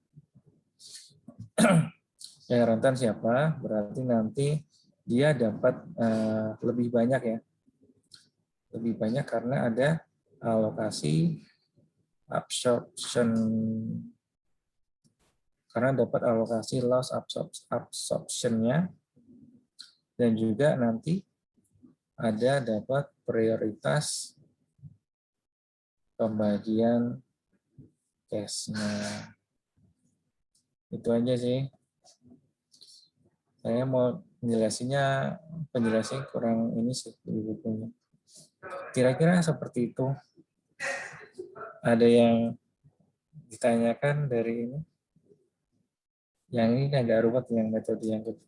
Yang rentan siapa? Berarti nanti dia dapat lebih banyak ya. Lebih banyak karena ada alokasi absorption, karena dapat alokasi loss absorption-nya, dan juga nanti ada dapat prioritas pembagian cash-nya. Itu aja sih. Saya mau penjelasannya kurang ini sih di bukunya. Kira-kira seperti itu. Ada yang ditanyakan dari ini? Yang ini agak rumit yang metode yang kedua.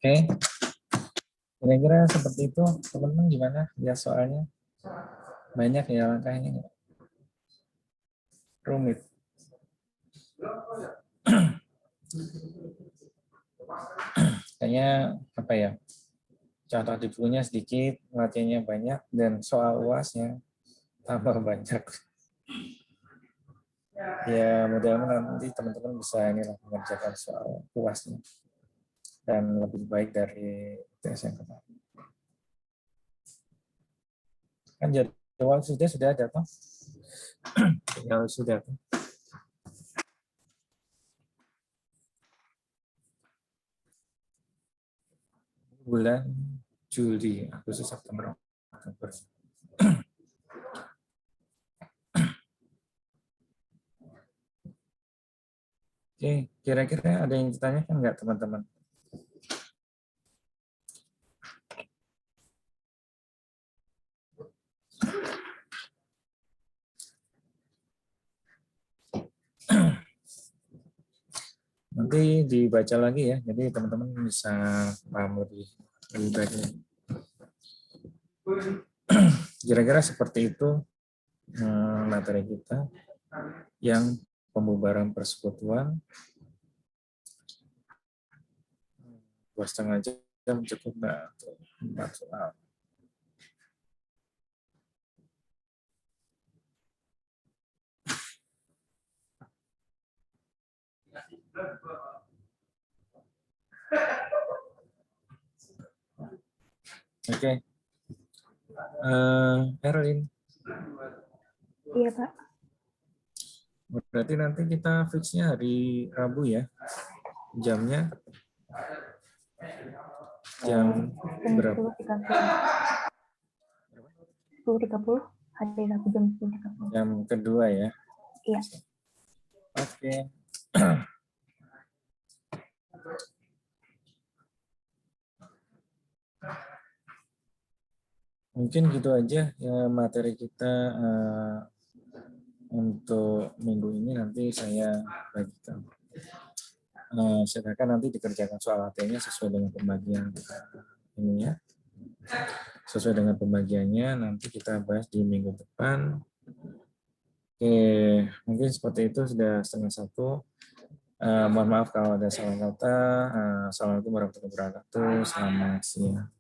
Oke, kira-kira seperti itu. Teman-teman gimana? Ya soalnya banyak ya langkahnya, rumit. Kayaknya apa ya? Contoh di bukunya sedikit, latihannya banyak, dan soal UASnya tambah banyak. Ya mudah-mudahan nanti teman-teman bisa mengerjakan soal UASnya dan lebih baik dari tes yang kemarin. Kan jadwal sudah ada toh? Jadwal sudah toh? Bulan Juli, Agustus, September, Oktober. Oke, kira-kira ada yang ditanyakan nggak teman-teman? Nanti dibaca lagi ya, jadi teman-teman bisa paham lebih baik. Kira-kira seperti itu materi kita yang pembubaran persekutuan. 2,5 jam cukup nggak untuk 4 soal. Oke. Erlin. Iya, Pak. Berarti nanti kita fixnya hari Rabu ya. Jamnya jam berapa? 10.30 hari Rabu jam 10.30. Jam kedua ya. Iya. Oke. Mungkin gitu aja ya materi kita untuk minggu ini. Nanti saya bagikan. Silakan nanti dikerjakan soal AT-nya sesuai dengan pembagian ini ya. Sesuai dengan pembagiannya nanti kita bahas di minggu depan. Oke, mungkin seperti itu, sudah 1:30. Mohon maaf kalau ada salah kata. Assalamualaikum warahmatullahi wabarakatuh. Selamat siang.